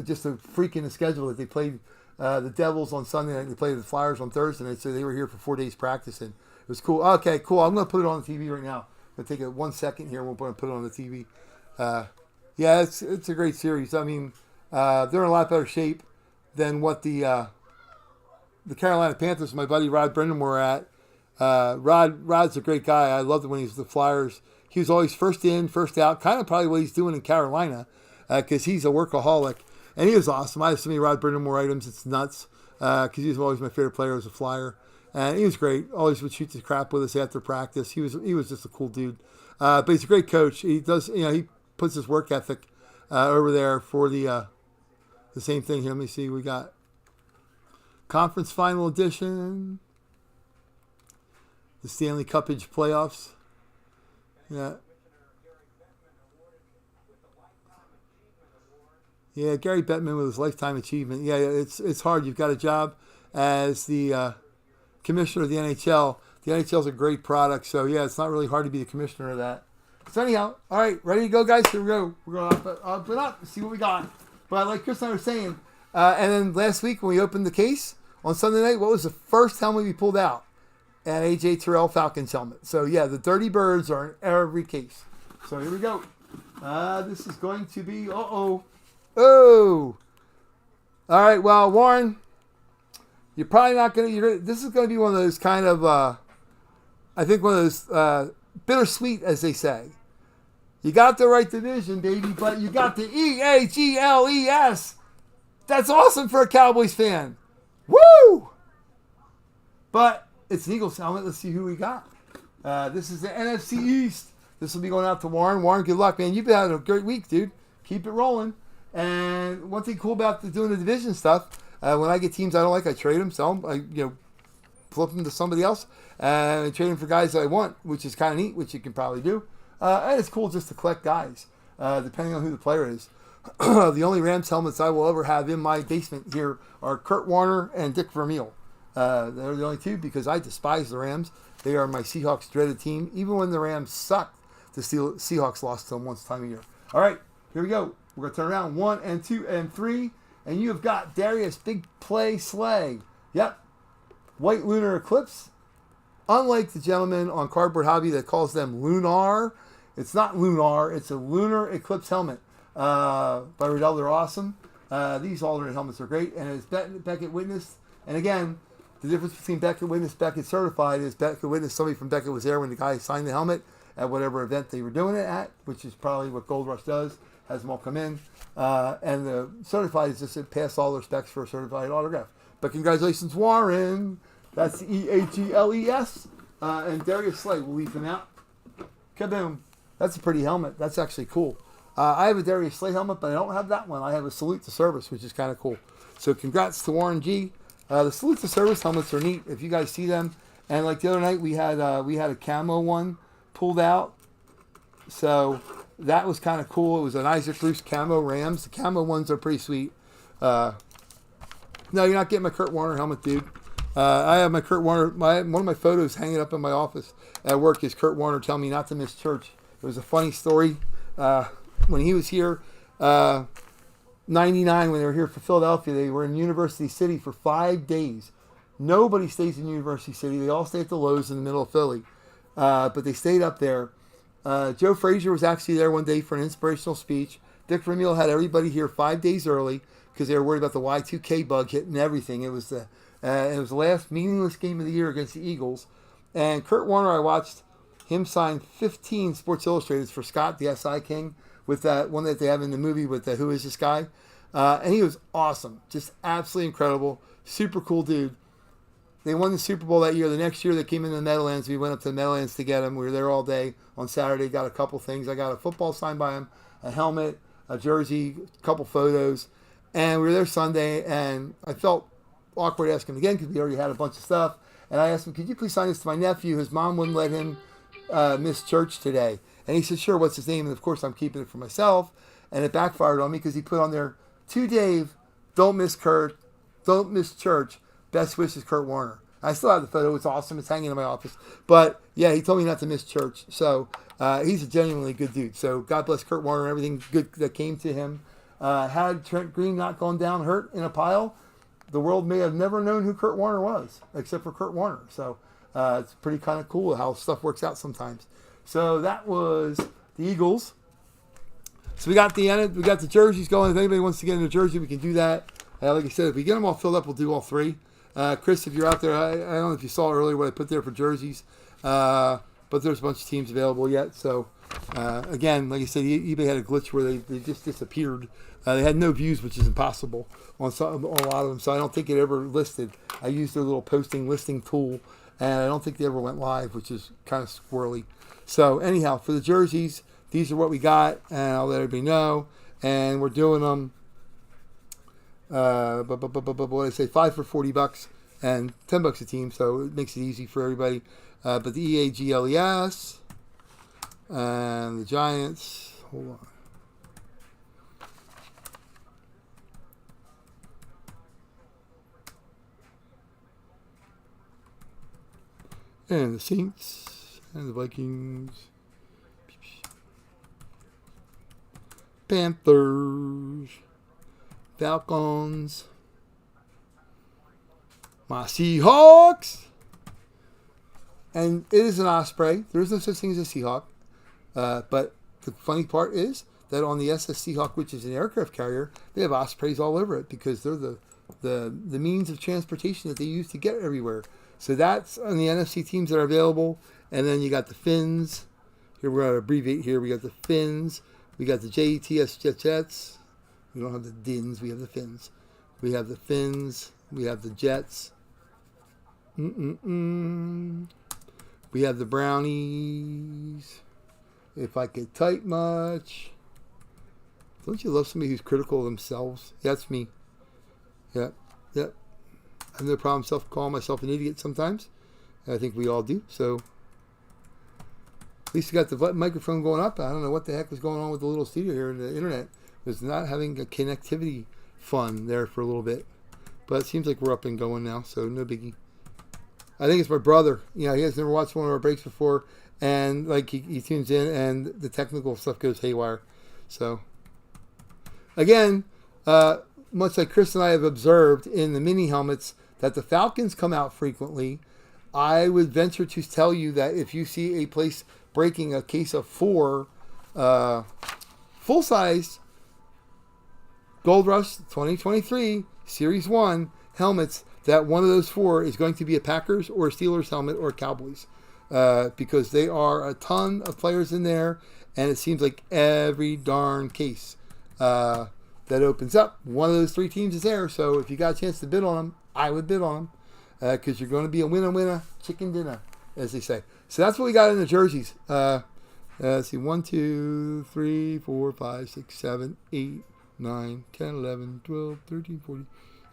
Just a freak in the schedule that they played the Devils on Sunday night. They played the Flyers on Thursday night, so they were here for 4 days practicing. It was cool. Okay, cool. I'm going to put it on the TV right now. I'm going to take it 1 second here. We'll put it on the TV. Yeah, it's a great series. I mean, they're in a lot better shape than what the Carolina Panthers, my buddy Rod Brendan, were at. Rod's a great guy. I loved it when he was with the Flyers. He was always first in, first out, kind of probably what he's doing in Carolina, because he's a workaholic. And he was awesome. I have so many Rod Brendan items, it's nuts, because he was always my favorite player as a Flyer. And he was great. Always would shoot the crap with us after practice. He was just a cool dude. But he's a great coach. He does, he puts his work ethic over there for the same thing here. Let me see. We got Conference Final Edition, the Stanley Cupage playoffs. Yeah. Yeah, Gary Bettman with his Lifetime Achievement. Yeah, it's hard. You've got a job as the commissioner of the NHL. The NHL is a great product, so yeah, it's not really hard to be the commissioner of that. So anyhow, all right, ready to go, guys? Here we go. We're going to open it up and see what we got. But like Chris and I were saying, and then last week when we opened the case on Sunday night, what was the first helmet we pulled out? An AJ Terrell Falcons helmet. So yeah, the Dirty Birds are in every case. So here we go. This is going to be, oh. All right, well, Warren, you're probably not going to, this is going to be one of those kind of, I think one of those bittersweet, as they say. You got the right division, baby, but you got the EAGLES. That's awesome for a Cowboys fan. Woo! But it's an Eagles helmet. Let's see who we got. This is the NFC East. This will be going out to Warren. Warren, good luck, man. You've been having a great week, dude. Keep it rolling. And one thing cool about doing the division stuff, when I get teams I don't like, I trade them, sell them, I flip them to somebody else, and trade them for guys that I want, which is kind of neat, which you can probably do. And it's cool just to collect guys, depending on who the player is. The only Rams helmets I will ever have in my basement here are Kurt Warner and Dick Vermeil. They're the only two because I despise the Rams. They are my Seahawks dreaded team. Even when the Rams sucked, the Seahawks lost to them once time a year. All right, here we go. We're going to turn around 1 and 2 and 3. And you have got Darius Big Play Slay. Yep. White Lunar Eclipse. Unlike the gentleman on Cardboard Hobby that calls them Lunar, it's not Lunar. It's a Lunar Eclipse helmet by Riddell. They're awesome. These alternate helmets are great. And as Beckett witnessed, and again, the difference between Beckett Witness, Beckett Certified is Beckett Witness, somebody from Beckett was there when the guy signed the helmet at whatever event they were doing it at, which is probably what Gold Rush does. Has them all come in. And the certified is just pass all their specs for a certified autograph. But congratulations, Warren. That's the EAGLES. And Darius Slay will leave them out. Kaboom. That's a pretty helmet. That's actually cool. I have a Darius Slay helmet, but I don't have that one. I have a Salute to Service, which is kind of cool. So congrats to Warren G. The Salute to Service helmets are neat if you guys see them. And like the other night, we had a camo one pulled out. So that was kind of cool. It was an Isaac Bruce camo Rams. The camo ones are pretty sweet. No, you're not getting my Kurt Warner helmet, dude. I have my Kurt Warner. One of my photos hanging up in my office at work is Kurt Warner telling me not to miss church. It was a funny story. When he was here, 99, when they were here for Philadelphia, they were in University City for 5 days. Nobody stays in University City. They all stay at the Lowe's in the middle of Philly. But they stayed up there. Joe Frazier was actually there one day for an inspirational speech. Dick Vermeil had everybody here 5 days early because they were worried about the Y2K bug hitting everything. It was the last meaningless game of the year against the Eagles. And Kurt Warner, I watched him sign 15 Sports Illustrated for Scott, the SI King, with that one that they have in the movie with the Who Is This Guy? And he was awesome. Just absolutely incredible. Super cool dude. They won the Super Bowl that year. The next year they came into the Meadowlands. We went up to the Meadowlands to get him. We were there all day on Saturday. Got a couple things. I got a football signed by him, a helmet, a jersey, a couple photos. And we were there Sunday, and I felt awkward asking him again because we already had a bunch of stuff. And I asked him, could you please sign this to my nephew? His mom wouldn't let him miss church today. And he said, sure, what's his name? And of course I'm keeping it for myself. And it backfired on me because he put on there, to Dave, don't miss Kurt, don't miss church. Best wishes, Kurt Warner. I still have the photo. It's awesome. It's hanging in my office. But, yeah, he told me not to miss church. So, he's a genuinely good dude. So, God bless Kurt Warner and everything good that came to him. Had Trent Green not gone down hurt in a pile, the world may have never known who Kurt Warner was, except for Kurt Warner. So, it's pretty kind of cool how stuff works out sometimes. So, that was the Eagles. So, we got the jerseys going. If anybody wants to get in a jersey, we can do that. Like I said, if we get them all filled up, we'll do all three. Chris, if you're out there, I don't know if you saw earlier what I put there for jerseys, but there's a bunch of teams available yet. So, again, like I said, eBay had a glitch where they just disappeared. They had no views, which is impossible on a lot of them. So I don't think it ever listed. I used their little posting listing tool, and I don't think they ever went live, which is kind of squirrely. So anyhow, for the jerseys, these are what we got, and I'll let everybody know. And we're doing them. What did I say? 5 for $40 and $10 a team, so it makes it easy for everybody. But the EAGLES and the Giants. Hold on. And the Saints and the Vikings. Panthers. Falcons, my Seahawks, and it is an Osprey. There is no such thing as a Seahawk, but the funny part is that on the SS Seahawk, which is an aircraft carrier, they have Ospreys all over it because they're the means of transportation that they use to get everywhere. So that's on the NFC teams that are available, and then you got the Fins. Here we're going to abbreviate here. We got the Fins. We got the JETS Jets. We don't have the Dins, we have the Fins. We have the Fins, we have the Jets. We have the Brownies. If I could type much. Don't you love somebody who's critical of themselves? That's me. Yep. I have no problem calling myself an idiot sometimes. I think we all do. So, at least we got the microphone going up. I don't know what the heck was going on with the little studio here in the internet. Was not having a connectivity fun there for a little bit. But it seems like we're up and going now, so no biggie. I think it's my brother. He has never watched one of our breaks before, and like he tunes in, and the technical stuff goes haywire. So, again, much like Chris and I have observed in the mini helmets, that the Falcons come out frequently. I would venture to tell you that if you see a place breaking a case of 4 full-size Gold Rush 2023 Series 1 helmets, that one of those 4 is going to be a Packers or a Steelers helmet or a Cowboys, because they are a ton of players in there, and it seems like every darn case that opens up, one of those 3 teams is there. So if you got a chance to bid on them, I would bid on them, because you're going to be a winner, chicken dinner, as they say. So that's what we got in the jerseys. Let's see, 1, 2, 3, 4, 5, 6, 7, 8, 9, 10, 11, 12, 13, 14,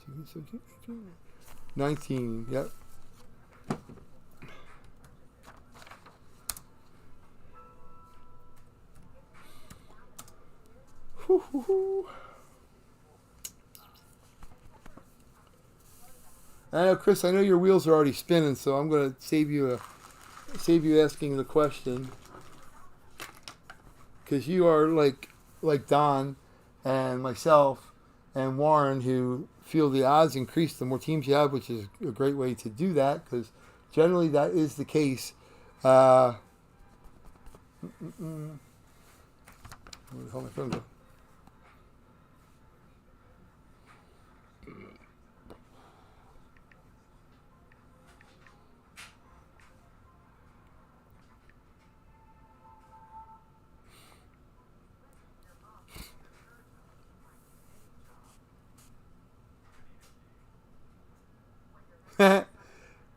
16, 17, 18, 19. Yep. I know, Chris, I know your wheels are already spinning, so I'm going to save you asking the question, because you are like Don and myself and Warren, who feel the odds increase the more teams you have, which is a great way to do that, because generally that is the case. Where the hell my phone go?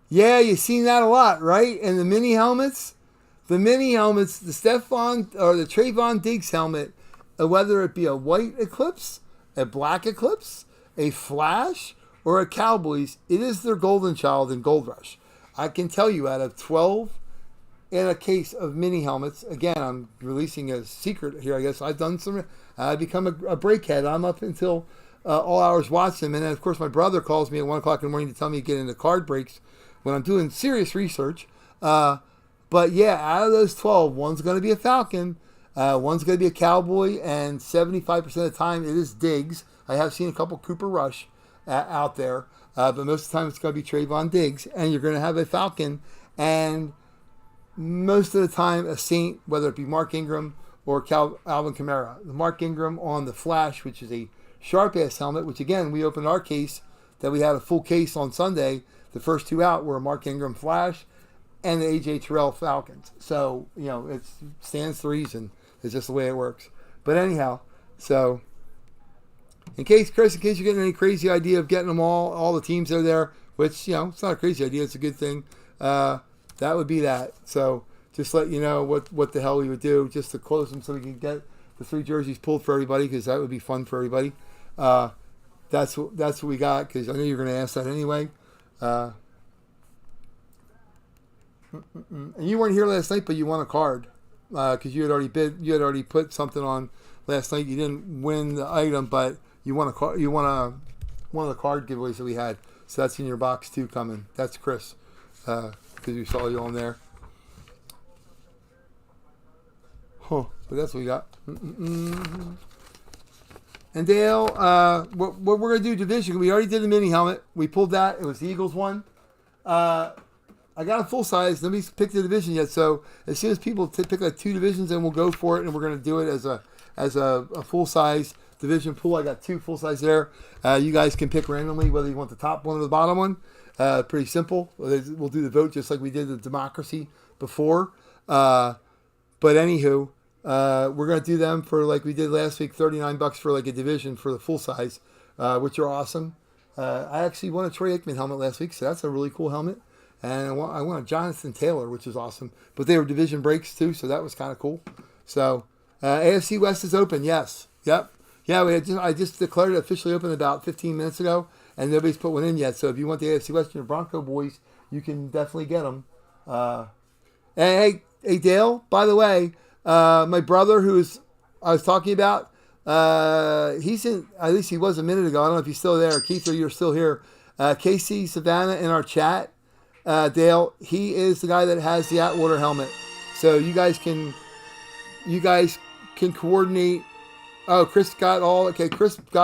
Yeah, you've seen that a lot, right? And the mini helmets, the Stephon or the Trayvon Diggs helmet, whether it be a white Eclipse, a black Eclipse, a Flash, or a Cowboys, it is their golden child in Gold Rush. I can tell you, out of 12 in a case of mini helmets, again, I'm releasing a secret here, I guess. I've done some, I've become a breakhead. I'm up until all hours watching them. And then, of course, my brother calls me at 1 o'clock in the morning to tell me to get into card breaks when I'm doing serious research. But yeah, out of those 12, one's going to be a Falcon, one's going to be a Cowboy, and 75% of the time it is Diggs. I have seen a couple Cooper Rush out there, but most of the time it's going to be Trayvon Diggs, and you're going to have a Falcon, and most of the time a Saint, whether it be Mark Ingram or Alvin Kamara. The Mark Ingram on the Flash, which is a sharp-ass helmet, which again, we opened our case that we had a full case on Sunday. The first two out were a Mark Ingram Flash and the AJ Terrell Falcons. So, you know, it stands to reason. It's just the way it works. But anyhow, so Chris, in case you're getting any crazy idea of getting them all the teams that are there, which, you know, it's not a crazy idea. It's a good thing. That would be that. So just let you know what the hell we would do just to close them so we can get the 3 jerseys pulled for everybody, because that would be fun for everybody. That's what we got, because I know you're going to ask that anyway. And you weren't here last night, but you won a card because you had already put something on last night. You didn't win the item, but you won a card. You won one of the card giveaways that we had. So that's in your box too, coming. That's Chris, because we saw you on there. But that's what we got. And Dale, what we're going to do division, we already did the mini helmet. We pulled that. It was the Eagles one. I got a full size. Nobody's picked the division yet. So as soon as people pick like 2 divisions, then we'll go for it. And we're going to do it as a full size division pool. I got 2 full size there. You guys can pick randomly whether you want the top one or the bottom one. Pretty simple. We'll do the vote just like we did the democracy before. But anywho, we're going to do them for, like we did last week, $39 for like a division for the full size, which are awesome. I actually won a Troy Aikman helmet last week, so that's a really cool helmet. And I won a Jonathan Taylor, which is awesome. But they were division breaks too, so that was kind of cool. So AFC West is open, yes. Yep. Yeah, I just declared it officially open about 15 minutes ago, and nobody's put one in yet. So if you want the AFC West and your Bronco boys, you can definitely get them. Hey, Dale, by the way, my brother I was talking about, he's in, at least he was a minute ago. I don't know if he's still there. Keith, or you're still here. Casey Savannah in our chat. Dale, he is the guy that has the Atwater helmet. So you guys can coordinate. Oh, Chris got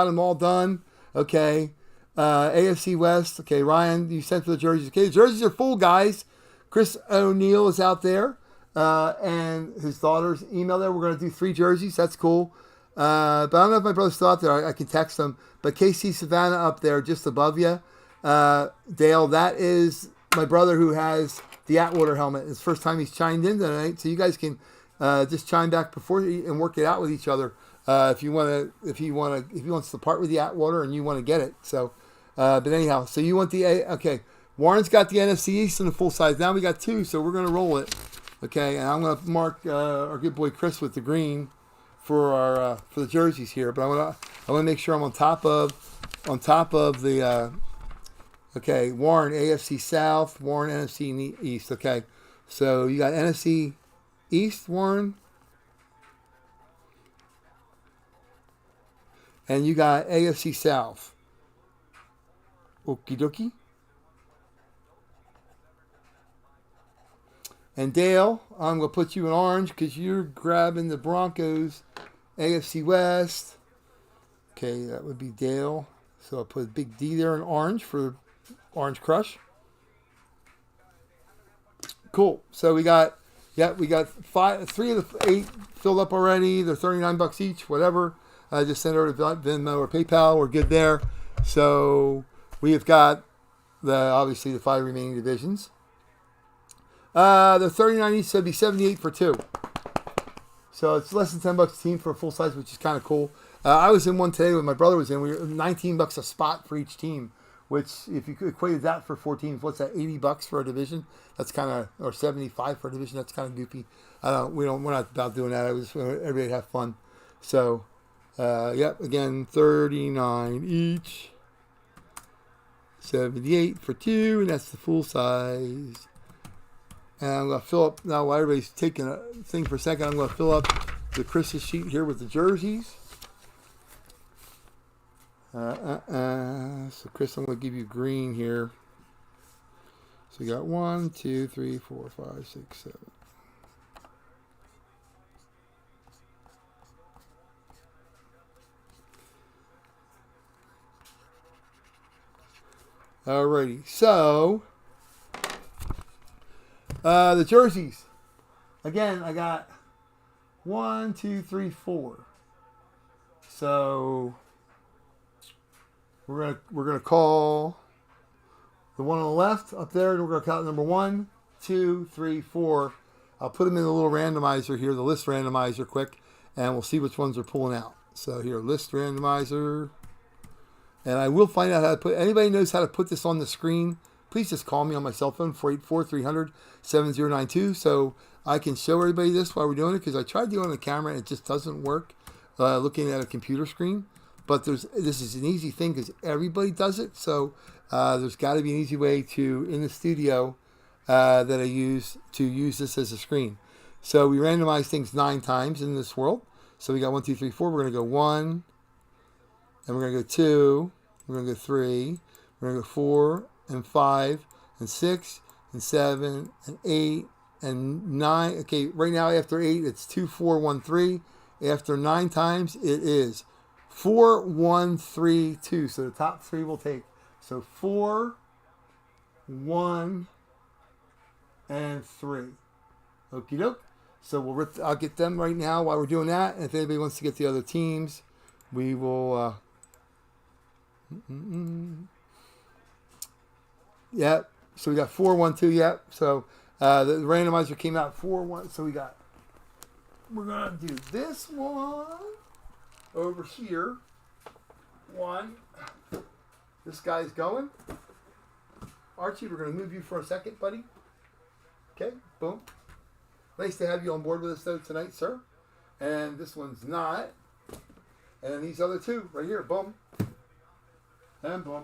them all done. Okay. AFC West. Okay, Ryan, you sent for the jerseys. Okay, the jerseys are full, guys. Chris O'Neill is out there. And his daughter's email there. We're going to do 3 jerseys. That's cool. But I don't know if my brother's still out there. I can text him. But KC Savannah up there just above you. Dale, that is my brother who has the Atwater helmet. It's the first time he's chimed in tonight. So you guys can just chime back before and work it out with each other. If he wants to part with the Atwater and you want to get it. So, but anyhow, so you want okay. Warren's got the NFC East in the full size. Now we got 2, so we're going to roll it. Okay, and I'm going to mark our good boy Chris with the green for the jerseys here. But I want to make sure I'm on top of the. Okay, Warren AFC South, Warren NFC East. Okay, so you got NFC East, Warren, and you got AFC South. Okie dokie. And Dale, I'm going to put you in orange because you're grabbing the Broncos AFC West. Okay, that would be Dale. So I'll put a big D there in orange for Orange Crush. Cool. So we got Yeah, we got 3 of the 8 filled up already. They're $39 each, whatever. Just send over to Venmo or PayPal. We're good there. So we have got obviously the 5 remaining divisions. They're $39 each, so it'd be $78 for 2. So it's less than $10 a team for a full size, which is kind of cool. I was in one today when my brother was in. We were $19 a spot for each team, which if you equated that for 4 teams, what's that? $80 for a division. That's kind of, or $75 for a division. That's kind of goofy. We're not about doing that. Everybody have fun. So, yep. Again, 39 each, 78 for 2, and that's the full size. And I'm going to fill up, now while everybody's taking a thing for a second, I'm going to fill up the Chris's sheet here with the jerseys. So Chris, I'm going to give you green here. So we got 1, 2, 3, 4, 5, 6, 7. Alrighty, so the jerseys. Again, I got 1, 2, 3, 4. So we're gonna call the one on the left up there, and we're gonna count number 1, 2, 3, 4. I'll put them in the little randomizer here, the list randomizer, quick, and we'll see which ones are pulling out. So here, list randomizer. And I will find out how to put, anybody knows how to put this on the screen, please just call me on my cell phone, 484-300-7092, so I can show everybody this while we're doing it, because I tried to do it on the camera and it just doesn't work looking at a computer screen. But this is an easy thing because everybody does it, so there's got to be an easy way to, in the studio, that I use to use this as a screen. So we randomize things 9 times in this world. So we got 1, 2, 3, 4. We're going to go 1. And we're going to go 2, we're going to go 3, we're going to go 4, and 5, and 6, and 7, and 8, and 9. Okay, right now after 8, it's 2, 4, 1, 3. After 9 times, it is 4, 1, 3, 2. So the top 3 will take. So 4, 1, and 3. Okie doke. So I'll get them right now while we're doing that. And if anybody wants to get the other teams, we will... Yep. So we got 4, 1, 2. Yep. So the randomizer came out 4, 1. So we're gonna do this one over here. 1. This guy's going. Archie, we're gonna move you for a second, buddy. Okay. Boom. Nice to have you on board with us though tonight, sir. And this one's not. And then these other 2 right here. Boom. And boom.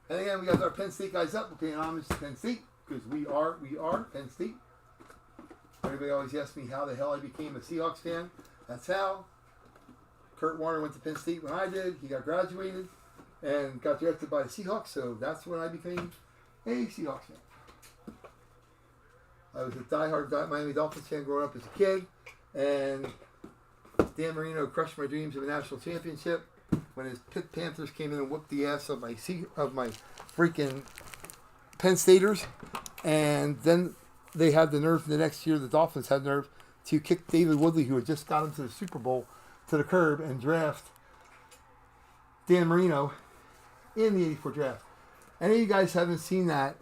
And again, we got our Penn State guys up. We're paying homage to Penn State because we are Penn State. Everybody always asks me how the hell I became a Seahawks fan. That's how. Kurt Warner went to Penn State when I did. He got graduated and got drafted by the Seahawks, so that's when I became a Seahawks fan. I was a diehard Miami Dolphins fan growing up as a kid, and Dan Marino crushed my dreams of a national championship when his Pitt Panthers came in and whooped the ass of my freaking Penn Staters. And then they had the nerve the next year, the Dolphins had the nerve to kick David Woodley, who had just got him to the Super Bowl, to the curb and draft Dan Marino in the 84 draft. Any of you guys haven't seen that,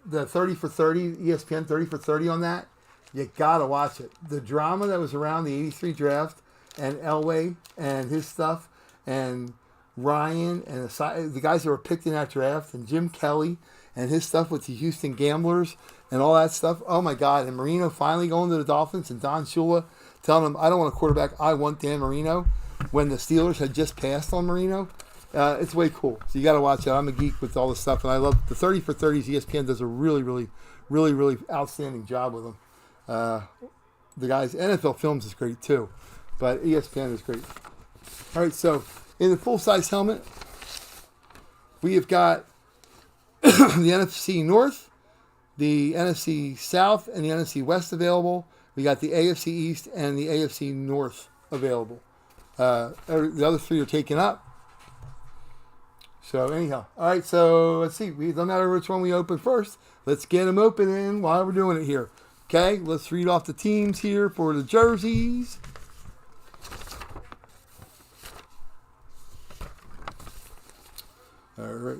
the 30 for 30, ESPN 30 for 30 on that, you gotta watch it. The drama that was around the 83 draft and Elway and his stuff, and Ryan and the guys that were picked in that draft, and Jim Kelly and his stuff with the Houston Gamblers and all that stuff. Oh my God. And Marino finally going to the Dolphins, and Don Shula telling him, I don't want a quarterback, I want Dan Marino, when the Steelers had just passed on Marino. It's way cool. So you got to watch it. I'm a geek with all this stuff, and I love the 30 for 30s. ESPN does a really outstanding job with them. The guys, NFL Films is great too, but ESPN is great. All right, so in the full-size helmet, we have got the NFC North, the NFC South, and the NFC West available. We got the AFC East and the AFC North available. The other 3 are taken up. So anyhow, all right, so let's see. It doesn't matter which one we open first. Let's get them opening while we're doing it here. Okay, let's read off the teams here for the jerseys. All right.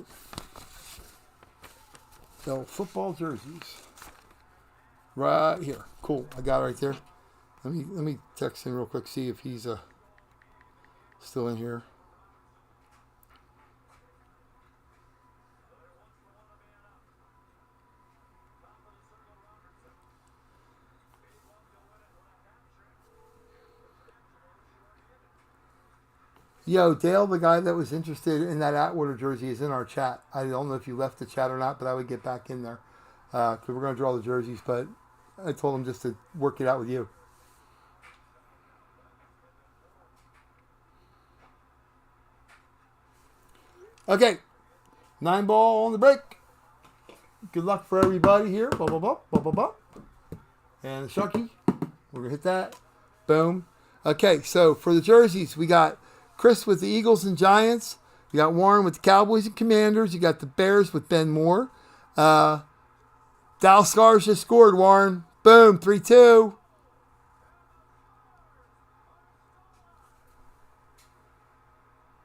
So, football jerseys. Right here. Cool. I got it right there. Let me text him real quick, see if he's still in here. Yo, Dale, the guy that was interested in that Atwater jersey, is in our chat. I don't know if you left the chat or not, but I would get back in there because we're going to draw the jerseys. But I told him just to work it out with you. Okay, 9 ball on the break. Good luck for everybody here. Blah, blah, blah, blah, blah, blah. And the Shucky, we're going to hit that. Boom. Okay, so for the jerseys, we got Chris with the Eagles and Giants. You got Warren with the Cowboys and Commanders. You got the Bears with Ben Moore. Dallas Stars just scored, Warren. Boom, 3-2.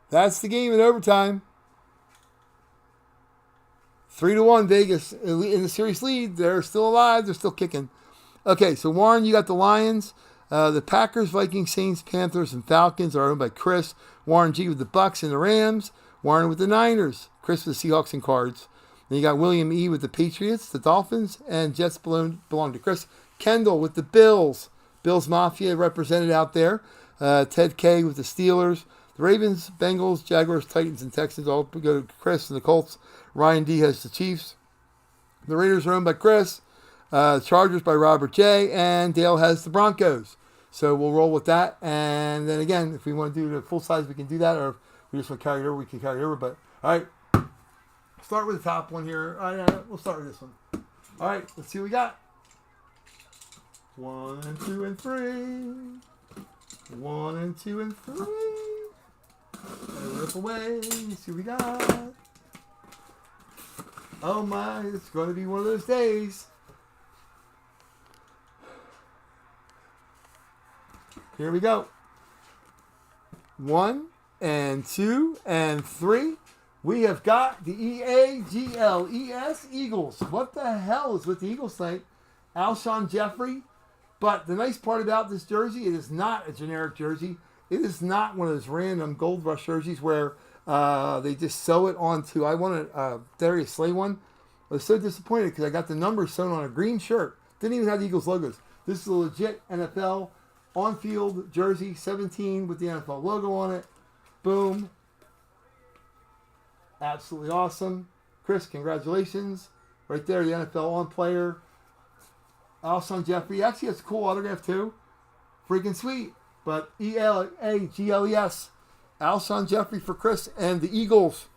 That's the game in overtime. 3-1 Vegas in the series lead. They're still alive. They're still kicking. Okay, so Warren, you got the Lions. The Packers, Vikings, Saints, Panthers, and Falcons are owned by Chris. Warren G with the Bucks and the Rams. Warren with the Niners. Chris with the Seahawks and Cards. Then you got William E with the Patriots, the Dolphins, and Jets belong to Chris. Kendall with the Bills. Bills Mafia represented out there. Ted K with the Steelers. The Ravens, Bengals, Jaguars, Titans, and Texans all go to Chris, and the Colts. Ryan D has the Chiefs. The Raiders are owned by Chris. Chargers by Robert J. And Dale has the Broncos. So we'll roll with that. And then again, if we want to do the full size, we can do that. Or if we just want to carry it over, we can carry it over. But all right, start with the top one here. All right, we'll start with this one. All right, let's see what we got. 1, 2, and 3. 1 and 2 and 3. And rip away. Let's see what we got. Oh my, it's going to be one of those days. Here we go. 1 and 2 and 3. We have got the EAGLES Eagles. What the hell is with the Eagles tonight? Alshon Jeffrey. But the nice part about this jersey, it is not a generic jersey. It is not one of those random Gold Rush jerseys where they just sew it onto. I wanted a Darius Slay one. I was so disappointed because I got the numbers sewn on a green shirt. Didn't even have the Eagles logos. This is a legit NFL on-field jersey, 17 with the NFL logo on it. Boom. Absolutely awesome. Chris, congratulations. Right there, the NFL on-player. Alshon Jeffrey. Actually, has a cool autograph, too. Freaking sweet. But ELAGLES. Alshon Jeffrey for Chris and the Eagles.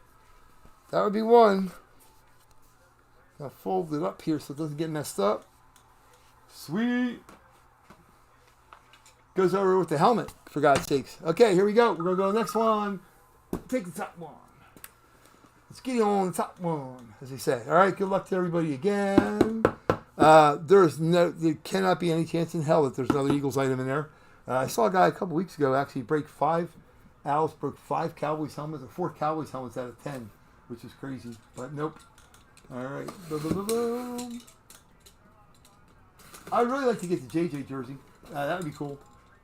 That would be one. I'll fold it up here so it doesn't get messed up. Sweet. Goes over with the helmet, for God's sakes. Okay, here we go. We're going to go to the next one. Take the top one. Let's get on the top one, as they say. All right, good luck to everybody again. There cannot be any chance in hell that there's another Eagles item in there. I saw a guy a couple weeks ago actually break 5. Alice broke 5 Cowboys helmets, or 4 Cowboys helmets out of 10, which is crazy. But nope. All right. Boom. I'd really like to get the JJ jersey. That would be cool.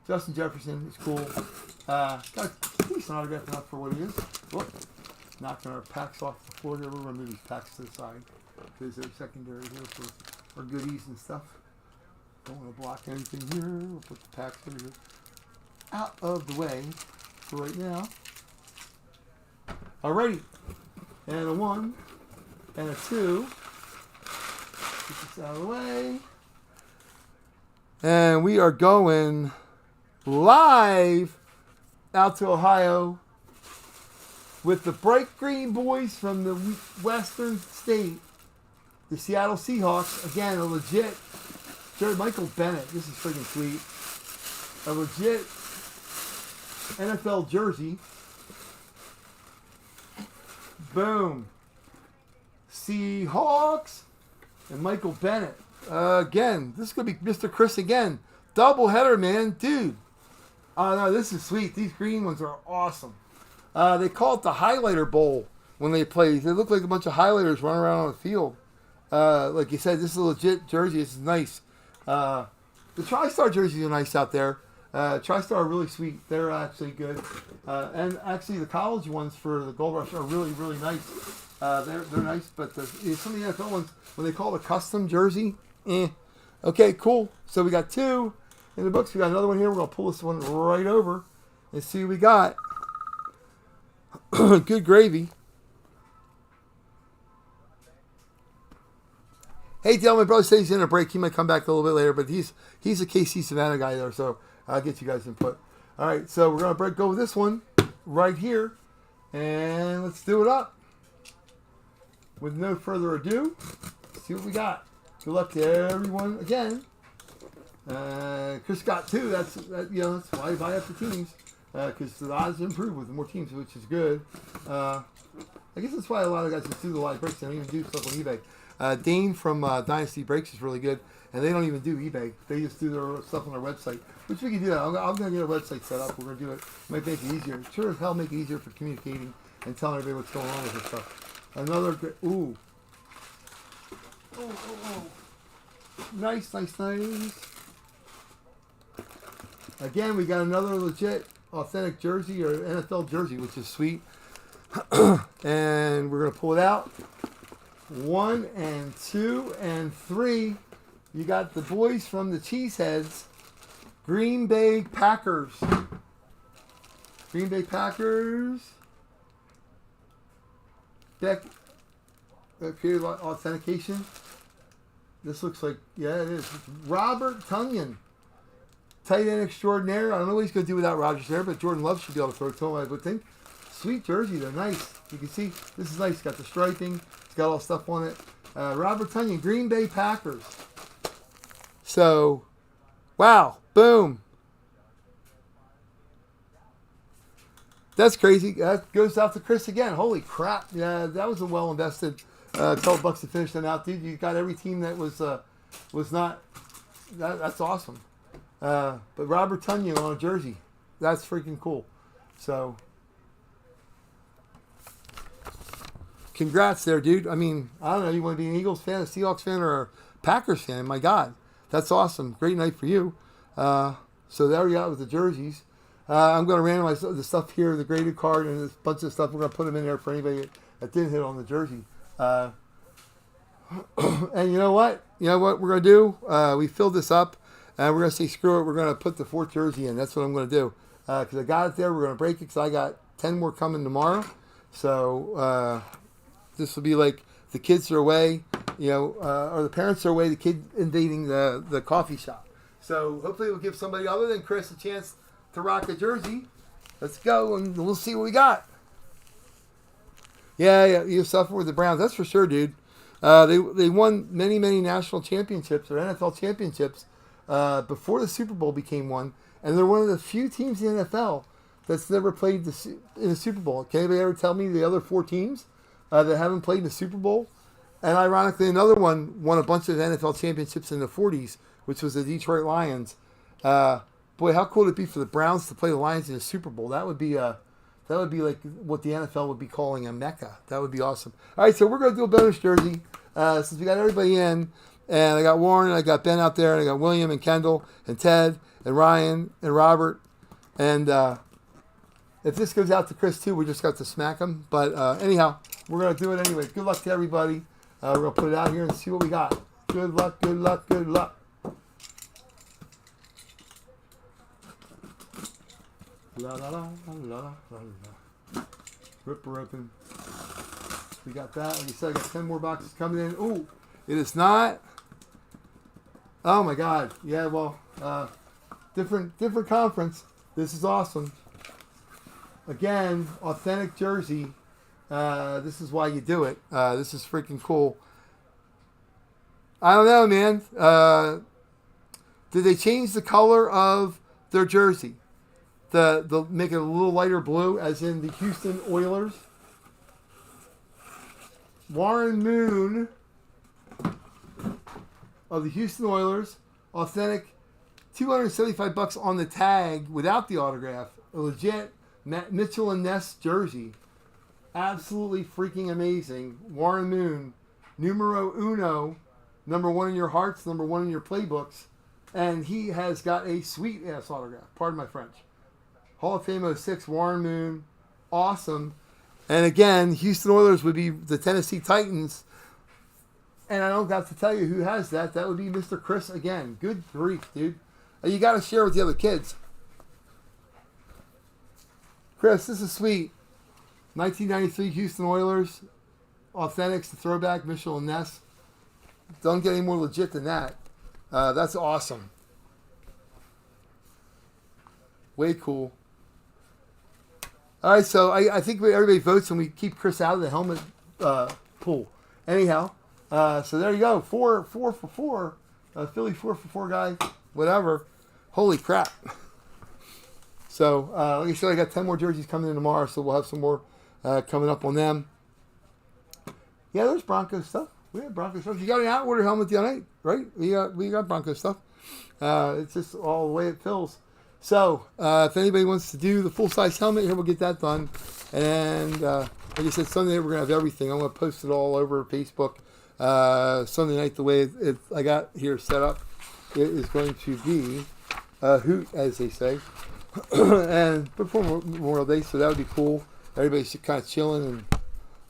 Justin Jefferson is cool. Got a decent autograph enough for what it is. Whoop. Knocking our packs off the floor here. We're going to move these packs to the side because they're secondary here for our goodies and stuff. Don't want to block anything here. We'll put the packs over here out of the way for right now. Alrighty. And a 1 and a 2. Get this out of the way. And we are going live out to Ohio with the bright green boys from the Western State, the Seattle Seahawks. Again, a legit Michael Bennett. This is freaking sweet. A legit NFL jersey. Boom. Seahawks and Michael Bennett. Again, this is going to be Mr. Chris again. Double header, man. Dude. Oh, no, this is sweet. These green ones are awesome. They call it the highlighter bowl when they play. They look like a bunch of highlighters running around on the field. Like you said, this is a legit jersey. This is nice. The TriStar jerseys are nice out there. TriStar are really sweet. They're actually good. And actually, the college ones for the Gold Rush are really, really nice. They're nice, but some of the NFL ones, when they call it a custom jersey, Okay, cool. So we got 2 in the books. We got another one here. We're going to pull this one right over and see what we got. Good gravy. Hey, Dale, my brother says he's in a break. He might come back a little bit later, but he's a KC Savannah guy there, so I'll get you guys input. All right, so we're going to go with this one right here, and let's do it up. With no further ado, let's see what we got. Good luck to everyone again. Chris got 2. That's why I buy up the teams, because the odds improve with more teams, which is good. I guess that's why a lot of guys just do the live breaks. They don't even do stuff on eBay. Dane from Dynasty Breaks is really good, and they don't even do eBay. They just do their stuff on their website, which we can do that. I'm going to get a website set up. We're going to do it. Might make it easier. Sure as hell make it easier for communicating and telling everybody what's going on with this stuff. Another great, ooh. Oh. Nice. Again, we got another legit, authentic jersey or NFL jersey, which is sweet. And we're going to pull it out. 1 and 2 and 3. You got the boys from the Cheeseheads. Green Bay Packers. Okay, authentication. This looks like, yeah, it is. Robert Tonyan. Tight end extraordinaire. I don't know what he's going to do without Rodgers there, but Jordan Love should be able to throw to him, I would think. Sweet jersey. They're nice. You can see, this is nice. It's got the striping. It's got all stuff on it. Robert Tonyan, Green Bay Packers. So, wow. Boom. That's crazy. That goes out to Chris again. Holy crap. Yeah, that was a well invested couple bucks to finish them out, dude. You got every team that was not. That's awesome. But Robert Tonyan on a jersey. That's freaking cool. So, congrats there, dude. I mean, I don't know. You want to be an Eagles fan, a Seahawks fan, or a Packers fan? My God. That's awesome. Great night for you. So there we go with the jerseys. I'm going to randomize the stuff here, the graded card, and a bunch of stuff. We're going to put them in there for anybody that didn't hit on the jersey. And you know what? We're going to do? We filled this up, and we're going to say, screw it. We're going to put the 4th jersey in. That's what I'm going to do. Because I got it there. We're going to break it because I got 10 more coming tomorrow. So this will be like the kids are away, or the parents are away, the kid invading the coffee shop. So hopefully we'll give somebody other than Chris a chance to rock a jersey. Let's go, and we'll see what we got. Yeah, you suffer with the Browns. That's for sure, dude. They won many national championships or NFL championships before the Super Bowl became one, and they're one of the few teams in the NFL that's never played in the Super Bowl. Can anybody ever tell me the other 4 teams that haven't played in the Super Bowl? And ironically, another one won a bunch of NFL championships in the 40s, which was the Detroit Lions. Boy, how cool would it be for the Browns to play the Lions in the Super Bowl? That would be like what the NFL would be calling a mecca. That would be awesome. All right, so we're going to do a bonus jersey since we got everybody in. And I got Warren, and I got Ben out there, and I got William and Kendall and Ted and Ryan and Robert. And if this goes out to Chris too, we just got to smack him. But anyhow, we're going to do it anyway. Good luck to everybody. We're going to put it out here and see what we got. Good luck, good luck, good luck. La la la la la la. Ripper open. We got that. Like I said, I got 10 more boxes coming in. Oh, it is not. Oh my God. Yeah, well, different conference. This is awesome. Again, authentic jersey. This is why you do it. This is freaking cool. I don't know, man. Did they change the color of their jersey? The make it a little lighter blue, as in the Houston Oilers. Warren Moon. of the Houston Oilers, authentic, $275 on the tag without the autograph. A legit Mitchell and Ness jersey. Absolutely freaking amazing. Warren Moon, numero uno, number 1 in your hearts, number 1 in your playbooks. And he has got a sweet ass autograph. Pardon my French. Hall of Fame 06, Warren Moon. Awesome. And again, Houston Oilers would be the Tennessee Titans. And I don't have to tell you who has that. That would be Mr. Chris again. Good grief, dude. You got to share with the other kids. Chris, this is sweet. 1993 Houston Oilers. Authentics, the throwback, Mitchell and Ness. Don't get any more legit than that. That's awesome. Way cool. All right, so I think everybody votes and we keep Chris out of the helmet pool. Anyhow, so there you go. 4 for 4. Philly 4 for 4 guy. Whatever. Holy crap. So, like I said, I got 10 more jerseys coming in tomorrow, so we'll have some more coming up on them. Yeah, there's Broncos stuff. We have Broncos stuff. You got an out-order helmet the other night, right? We got Broncos stuff. It's just all the way it fills. So, if anybody wants to do the full-size helmet, here we'll get that done. And like I said, Sunday we're going to have everything. I'm going to post it all over Facebook. Sunday night, the way I got here set up, it is going to be a hoot, as they say. And before Memorial Day, so that would be cool. Everybody's kind of chilling, and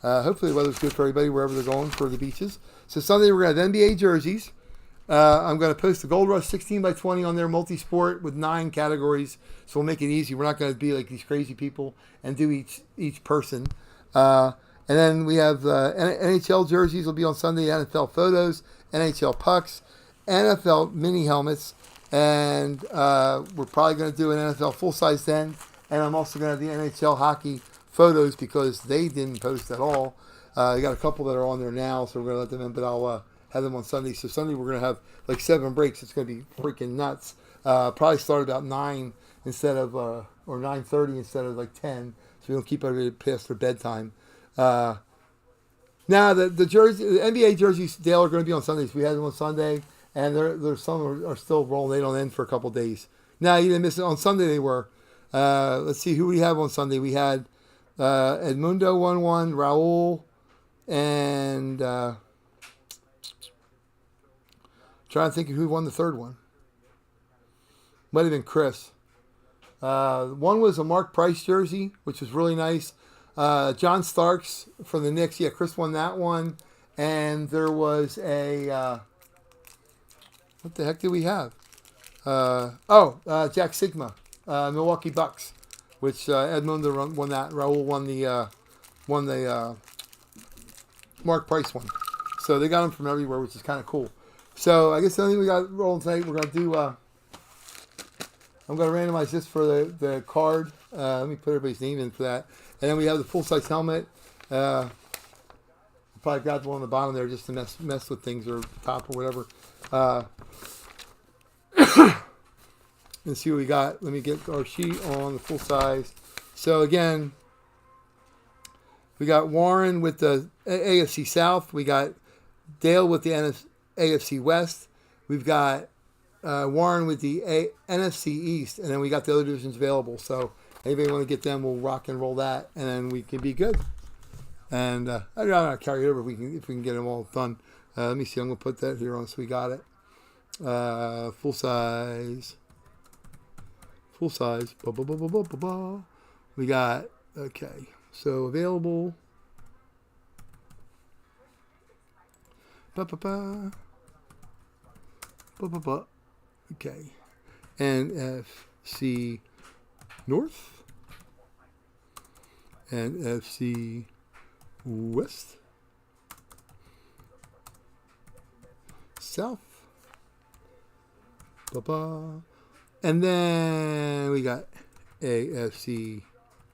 hopefully the weather's good for everybody wherever they're going for the beaches. So Sunday we're going to have NBA jerseys. I'm going to post the Gold Rush 16x20 on there, multi-sport with 9 categories. So we'll make it easy. We're not going to be like these crazy people and do each person. And then we have NHL jerseys will be on Sunday, NFL photos, NHL pucks, NFL mini helmets, and we're probably going to do an NFL full-size then. And I'm also going to have the NHL hockey photos because they didn't post at all. I got a couple that are on there now, so we're going to let them in, but I'll have them on Sunday. So Sunday we're going to have like 7 breaks. It's going to be freaking nuts. Probably start about 9 instead of, or 9:30 instead of like 10. So we don't keep everybody past their bedtime. Now the NBA jerseys, Dale, are going to be on Sundays. We had them on Sunday, and there's some are still rolling. They don't end for a couple days. Now you didn't miss it. On Sunday they were. Let's see who we have on Sunday. We had Edmundo 1-1, Raul, and trying to think of who won the third one. Might have been Chris. One was a Mark Price jersey, which was really nice. John Starks from the Knicks. Yeah, Chris won that one. And there was a... what the heck did we have? Jack Sigma, Milwaukee Bucks, which Edmundo won that. Raul won the Mark Price one. So they got them from everywhere, which is kind of cool. So I guess the only thing we got rolling tonight, we're going to do... I'm going to randomize this for the card. Let me put everybody's name in for that. And then we have the full-size helmet. Probably got one on the bottom there just to mess with things, or top or whatever. Let's see what we got. Let me get our sheet on the full size. So again, we got Warren with the AFC South. We got Dale with the AFC West. We've got Warren with the NFC East, and then we got the other divisions available. So anybody want to get them, we'll rock and roll that, and then we can be good. And I'd rather not carry it over if we can get them all done. Let me see. I'm going to put that here on so we got it. Full size. Full size. We got, okay. So available. Okay. NFC North. And FC West. South. And then we got AFC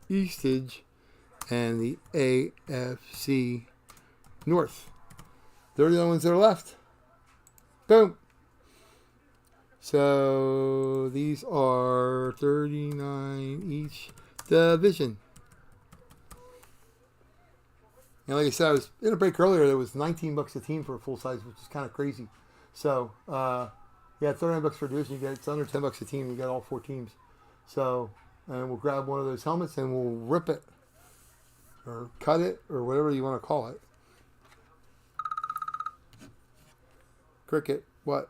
Eastage and the AFC North. They're the only ones that are left. Boom. So these are 39 each division. And like I said, I was in a break earlier. There was $19 a team for a full size, which is kind of crazy. So, yeah, $39 for a division. You get it's under $10 a team. You got all 4 teams. So, and we'll grab one of those helmets and we'll rip it or cut it or whatever you want to call it. Cricket, what?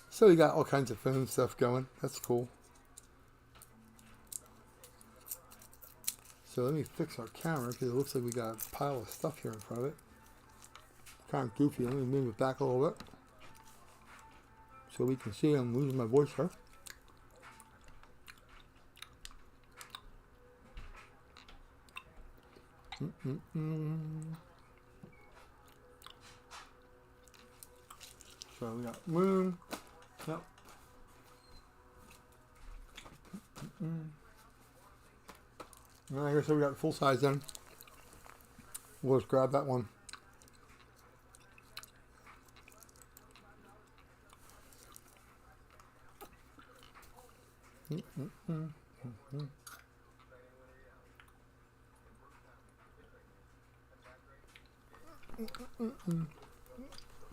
So we got all kinds of phone stuff going. That's cool. So let me fix our camera because it looks like we got a pile of stuff here in front of it. Kind of goofy. Let me move it back a little bit so we can see. I'm losing my voice here. So we got moon. Yep. Well, I guess we got full size then. We'll just grab that one.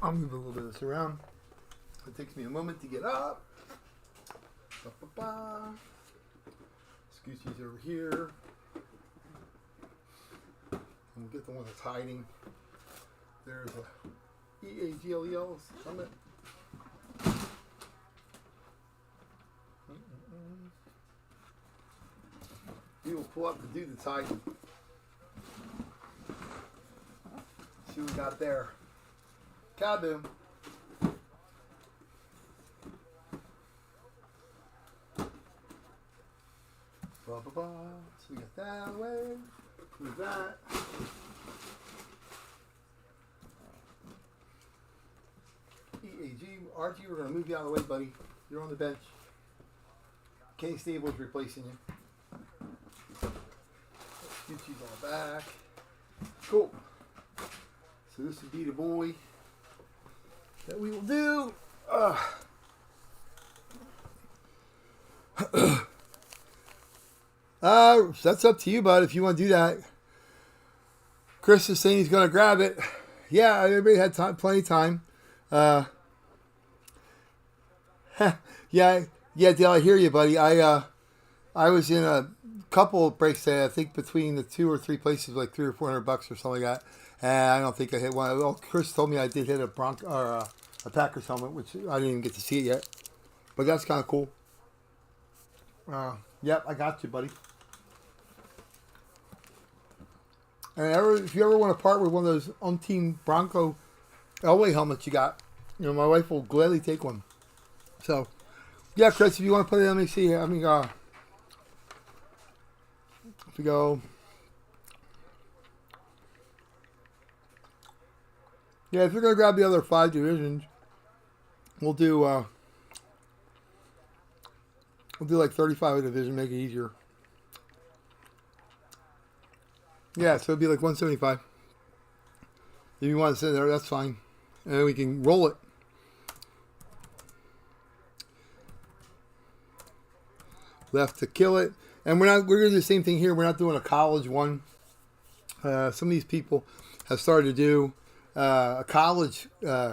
I'll move a little bit of this around. It takes me a moment to get up. Scoochie's over here. And we'll get the one that's hiding. There's a EAGLEL Summit. We will pull up the dude that's hiding. See what we got there. Kaboom. Blah, blah, blah. So we got that out of the way. Move that. EAG. RG, we're going to move you out of the way, buddy. You're on the bench. K Stable's replacing you. Gucci's on the back. Cool. So this would be the boy that we will do. That's up to you, bud, if you want to do that. Chris is saying he's going to grab it. Yeah, everybody had time, plenty of time. Yeah, Dale, I hear you, buddy. I was in a couple of breaks today. I think between the 2 or 3 places, like $300 or $400 or something like that. And I don't think I hit one. Well, Chris told me I did hit a Packers helmet, which I didn't even get to see it yet. But that's kind of cool. Yep, I got you, buddy. And if you ever want to part with one of those umpteen Bronco Elway helmets you got, you know, my wife will gladly take one. So, yeah, Chris, if you want to put it, let me see. If we go. Yeah, if you're going to grab the other 5 divisions, we'll do like 35 a division, make it easier. Yeah, so it'd be like 175. If you want to sit there, that's fine. And then we can roll it. Left to kill it. And we're going to do the same thing here. We're not doing a college one. Some of these people have started to do a college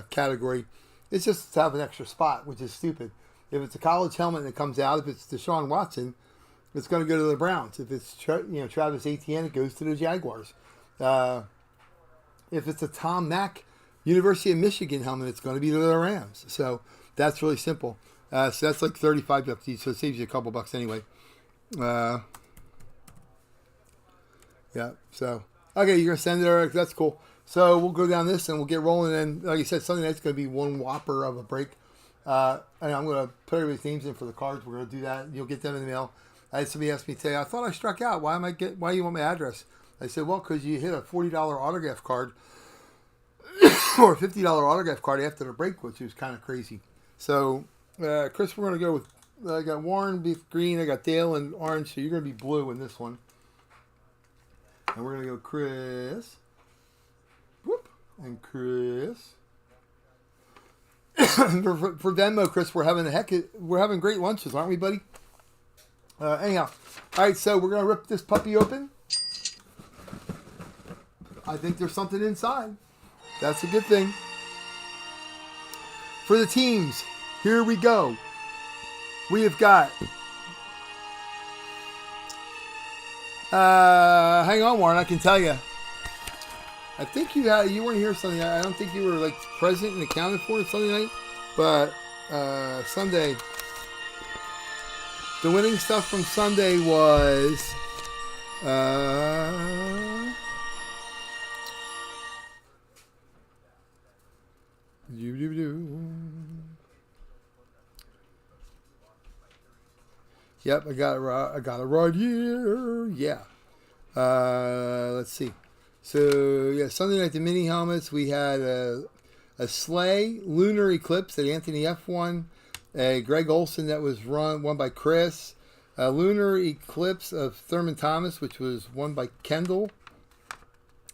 category. It's just to have an extra spot, which is stupid. If it's a college helmet and it comes out, if it's Deshaun Watson, it's going to go to the Browns. If it's Travis Etienne, it goes to the Jaguars. If it's a Tom Mack University of Michigan helmet, it's going to be to the Rams. So that's really simple. So that's like $35 each, so it saves you a couple bucks anyway. Yeah, so okay, you're going to send it, Eric. That's cool. So we'll go down this and we'll get rolling. And like I said, Sunday night's going to be one whopper of a break. And I'm going to put everybody's names in for the cards. We're going to do that. You'll get them in the mail. I had somebody ask me today, I thought I struck out. Why do you want my address? I said, well, because you hit a $40 autograph card or a $50 autograph card after the break, which was kind of crazy. So, Chris, we're going to go with, I got Warren, beef green, I got Dale and orange, so you're going to be blue in this one. And we're going to go Chris. Whoop. And Chris. for Venmo, Chris, we're having great lunches, aren't we, buddy? Anyhow. All right, so we're going to rip this puppy open. I think there's something inside. That's a good thing. For the teams, here we go. We have got... hang on, Warren, I can tell you. I think you weren't here Sunday night. I don't think you were like present and accounted for Sunday night. But Sunday, the winning stuff from Sunday was... Yep, I got it right here. Yeah. Let's see. So yeah, Sunday night the mini helmets. We had a sleigh lunar eclipse that Anthony F won. A Greg Olson that was won by Chris. A lunar eclipse of Thurman Thomas, which was won by Kendall.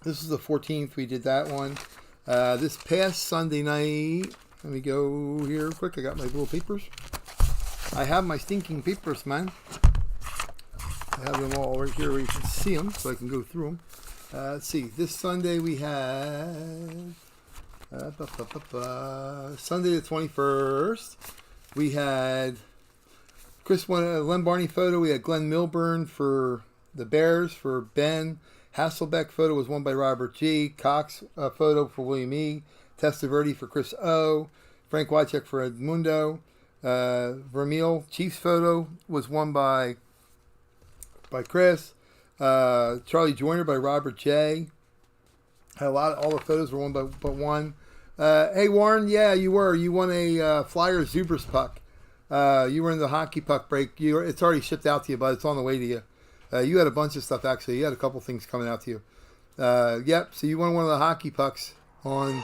This is the 14th. We did that one. This past Sunday night. Let me go here quick. I got my little papers. I have my stinking papers, man. I have them all right here where you can see them, so I can go through them. Let's see. This Sunday we had Sunday the 21st. We had Chris won a Len Barney photo. We had Glenn Milburn for the Bears for Ben. Hasselbeck photo was won by Robert G. Cox photo for William E. Testaverde for Chris O. Frank Wycheck for Edmundo. Vermeil Chiefs photo was won by Chris. Charlie Joyner by Robert J. Had all the photos were won but one. Hey Warren, yeah, you were. You won a Flyers Zubers puck. You were in the hockey puck break. It's already shipped out to you, but it's on the way to you. You had a bunch of stuff actually. You had a couple things coming out to you. Yep. So you won one of the hockey pucks on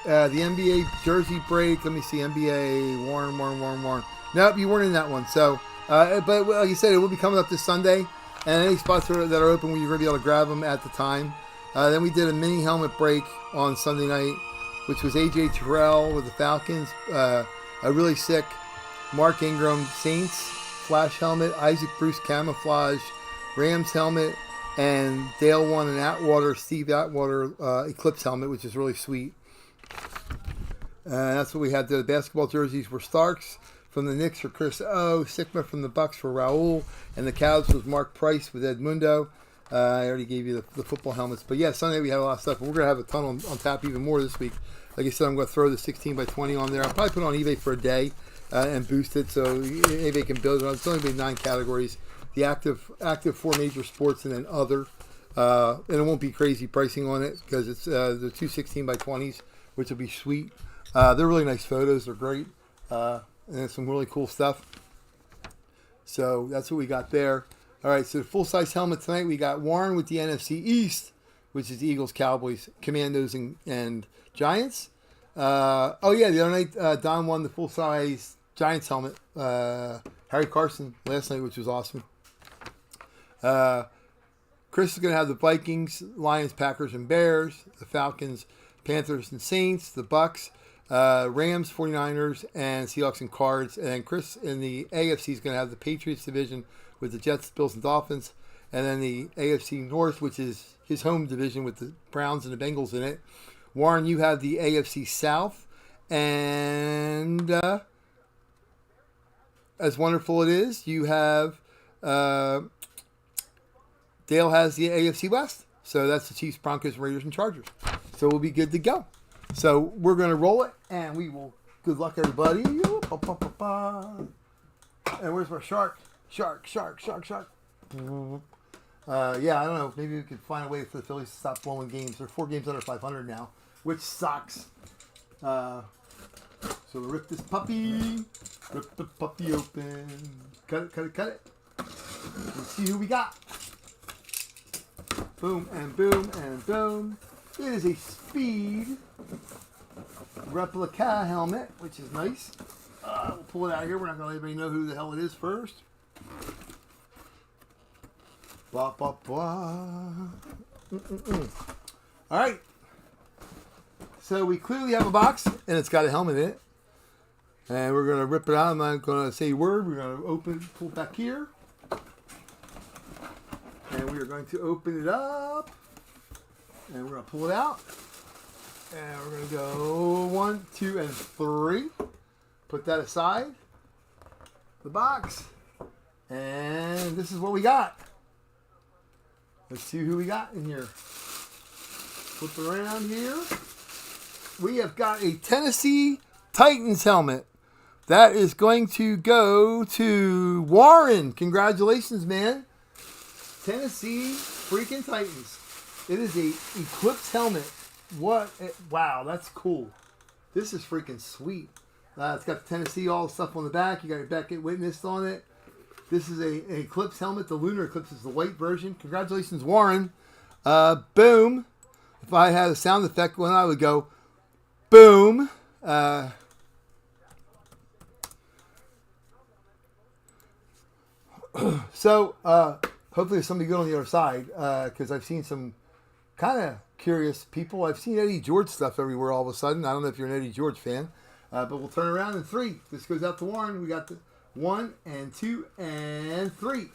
the NBA jersey break. Let me see. NBA Warren. Nope, you weren't in that one. So, but like you said, it will be coming up this Sunday. And any spots that are open, you're going to be able to grab them at the time. Then we did a mini helmet break on Sunday night, which was AJ Terrell with the Falcons. A really sick Mark Ingram Saints Flash helmet, Isaac Bruce Camouflage Rams helmet, and Dale won an Steve Atwater Eclipse helmet, which is really sweet. That's what we had. The basketball jerseys were Starks from the Knicks for Chris O, Sigma from the Bucks for Raul, and the Cavs was Mark Price with Edmundo. I already gave you the football helmets. But yeah, Sunday we had a lot of stuff. And we're going to have a ton on tap even more this week. Like I said, I'm going to throw the 16x20 on there. I'll probably put it on eBay for a day and boost it so eBay can build it on. It's only been 9 categories. The active 4 major sports and then other. And it won't be crazy pricing on it because it's the 2 16x20s, which will be sweet. They're really nice photos. They're great. And some really cool stuff. So that's what we got there. All right, so the full-size helmet tonight, we got Warren with the NFC East, which is Eagles, Cowboys, Commandos, and Giants. Oh, yeah, the other night, Don won the full-size Giants helmet. Harry Carson last night, which was awesome. Chris is going to have the Vikings, Lions, Packers, and Bears, the Falcons, Panthers, and Saints, the Bucks, Rams, 49ers, and Seahawks and Cards. And then Chris in the AFC is going to have the Patriots division with the Jets, Bills, and Dolphins. And then the AFC North, which is his home division with the Browns and the Bengals in it. Warren, you have the AFC South. And as wonderful it is, you have Dale has the AFC West. So that's the Chiefs, Broncos, Raiders, and Chargers. So we'll be good to go. So we're going to roll it, and we will. Good luck, everybody. And where's my shark? Shark. Yeah, I don't know. Maybe we could find a way for the Phillies to stop blowing games. They're 4 games under 500 now, which sucks. So we'll rip this puppy. Rip the puppy open. Cut it. Let's see who we got. Boom and boom and boom. It is a Speed replica helmet, which is nice. We'll pull it out of here. We're not going to let anybody know who the hell it is first. Blah, blah, blah. All right. So we clearly have a box, and it's got a helmet in it. And we're going to rip it out. I'm not going to say a word. We're going to pull it back here. And we are going to open it up. And we're going to pull it out. And we're going to go 1, 2, and 3. Put that aside. The box. And this is what we got. Let's see who we got in here. Flip it around here. We have got a Tennessee Titans helmet. That is going to go to Warren. Congratulations, man. Tennessee freaking Titans. It is a Eclipse helmet. Wow, that's cool. This is freaking sweet. It's got Tennessee, all the stuff on the back. You got your Beckett Witness on it. This is an Eclipse helmet. The Lunar Eclipse is the white version. Congratulations, Warren. Boom. If I had a sound effect when I would go, boom. So, hopefully there's somebody good on the other side, because I've seen some kind of curious people. I've seen Eddie George stuff everywhere all of a sudden. I don't know if you're an Eddie George fan, but we'll turn around in 3. This goes out to Warren. We got the 1 and 2 and 3.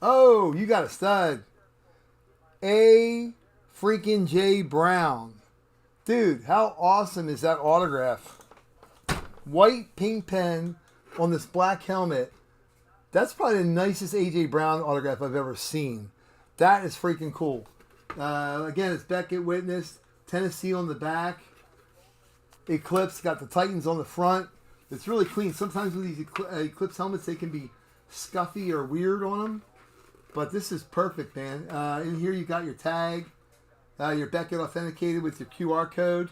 Oh, you got a stud. A freaking J Brown. Dude, how awesome is that autograph? White pink pen on this black helmet. That's probably the nicest A.J. Brown autograph I've ever seen. That is freaking cool. Again, it's Beckett Witness. Tennessee on the back. Eclipse. Got the Titans on the front. It's really clean. Sometimes with these Eclipse helmets, they can be scuffy or weird on them. But this is perfect, man. In here, you got your tag. Your Beckett authenticated with your QR code.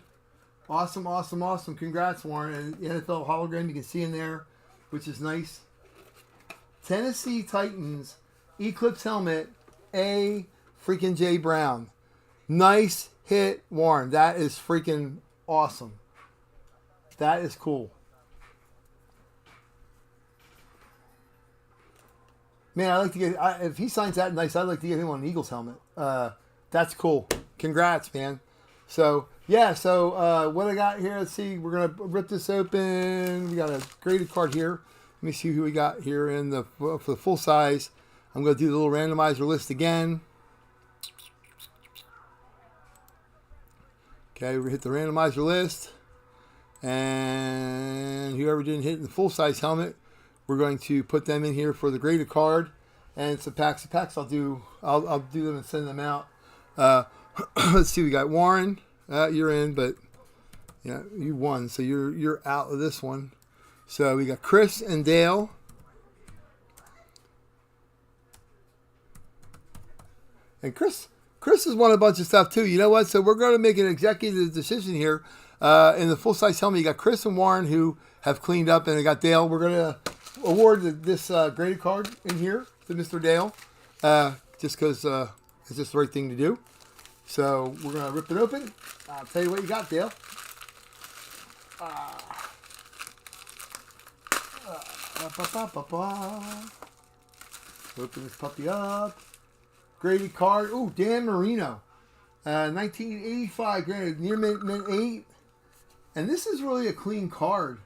Awesome, awesome, awesome. Congrats, Warren. And the NFL hologram you can see in there, which is nice. Tennessee Titans Eclipse helmet, A freaking J Brown. Nice hit, Warren. That is freaking awesome. That is cool. Man, I like to get, if he signs that nice, I'd like to get him on an Eagles helmet. That's cool. Congrats, man. So, yeah, what I got here, let's see, we're going to rip this open. We got a graded card here. Let me see who we got here for the full size. I'm going to do the little randomizer list again. Okay, we're going to hit the randomizer list. And whoever didn't hit the full size helmet, we're going to put them in here for the graded card. And some packs of packs I'll do them and send them out. Let's see, we got Warren. You're in, but yeah, you won, so you're out of this one. So we got Chris and Dale. And Chris has won a bunch of stuff too. You know what? So we're going to make an executive decision here. In the full-size helmet, you got Chris and Warren who have cleaned up, and I got Dale. We're going to award this graded card in here to Mr. Dale, just because it's just the right thing to do. So we're going to rip it open. I'll tell you what you got, Dale. Open this puppy up. Graded card. Ooh, Dan Marino. 1985 graded. Near mint 8. And this is really a clean card.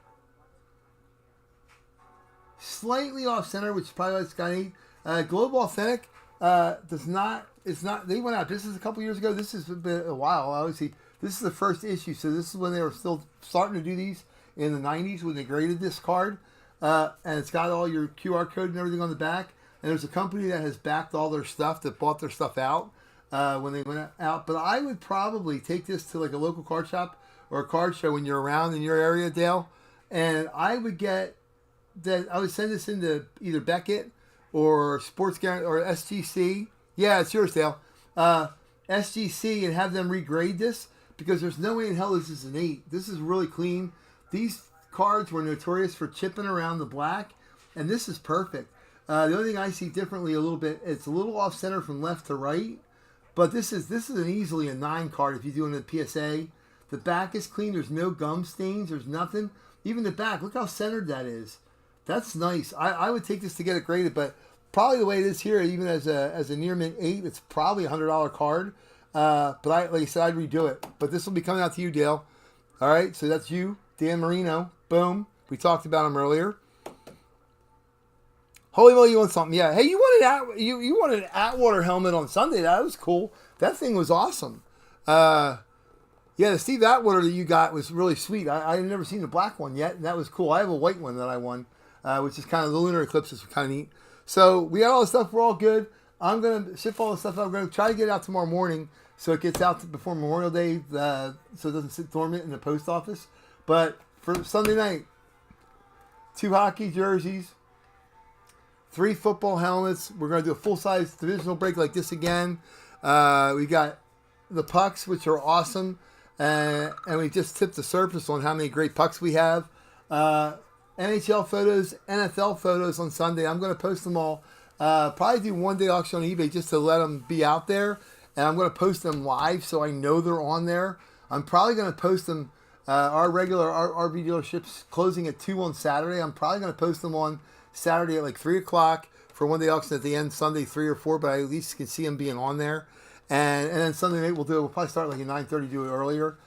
Slightly off center, which is probably why it's got 8. Global Authentic does not. It's not. They went out. This is a couple years ago. This has been a while. Obviously, this is the first issue. So this is when they were still starting to do these in the 90s when they graded this card. And it's got all your QR code and everything on the back. And there's a company that has backed all their stuff, that bought their stuff out when they went out. But I would probably take this to like a local card shop or a card show when you're around in your area, Dale. And I would get that. I would send this into either Beckett or Sports Guarantee or SGC. Yeah, it's yours, Dale. SGC, and have them regrade this, because there's no way in hell this is an 8. This is really clean. These cards were notorious for chipping around the black, and this is perfect. The only thing I see differently a little bit, it's a little off center from left to right, but this is easily a 9 card if you're doing a PSA. The back is clean. There's no gum stains. There's nothing. Even the back, look how centered that is. That's nice. I would take this to get it graded, but probably the way it is here, even as a near mint 8, it's probably a $100 card. But like I said, I'd redo it. But this will be coming out to you, Dale. All right, so that's you, Dan Marino. Boom. We talked about him earlier. Holy moly, you want something? Yeah. Hey, you wanted an Atwater helmet on Sunday. That was cool. That thing was awesome. Yeah, the Steve Atwater that you got was really sweet. I had never seen the black one yet, and that was cool. I have a white one that I won, which is kind of the lunar eclipses, kind of neat. So we got all the stuff. We're all good. I'm going to ship all the stuff out. I'm going to try to get it out tomorrow morning so it gets out before Memorial Day, so it doesn't sit dormant in the post office. But for Sunday night, 2 hockey jerseys, 3 football helmets. We're going to do a full-size divisional break like this again. We got the pucks, which are awesome. And we just tipped the surface on how many great pucks we have. NHL photos, NFL photos on Sunday. I'm going to post them all. Probably do one-day auction on eBay just to let them be out there. And I'm going to post them live so I know they're on there. I'm probably going to post them. Our regular RV dealership's closing at 2 on Saturday. I'm probably going to post them on Saturday at like 3 o'clock for one-day auction at the end, Sunday 3 or 4, but I at least can see them being on there. And then Sunday night we'll probably start like at 9:30, do it earlier.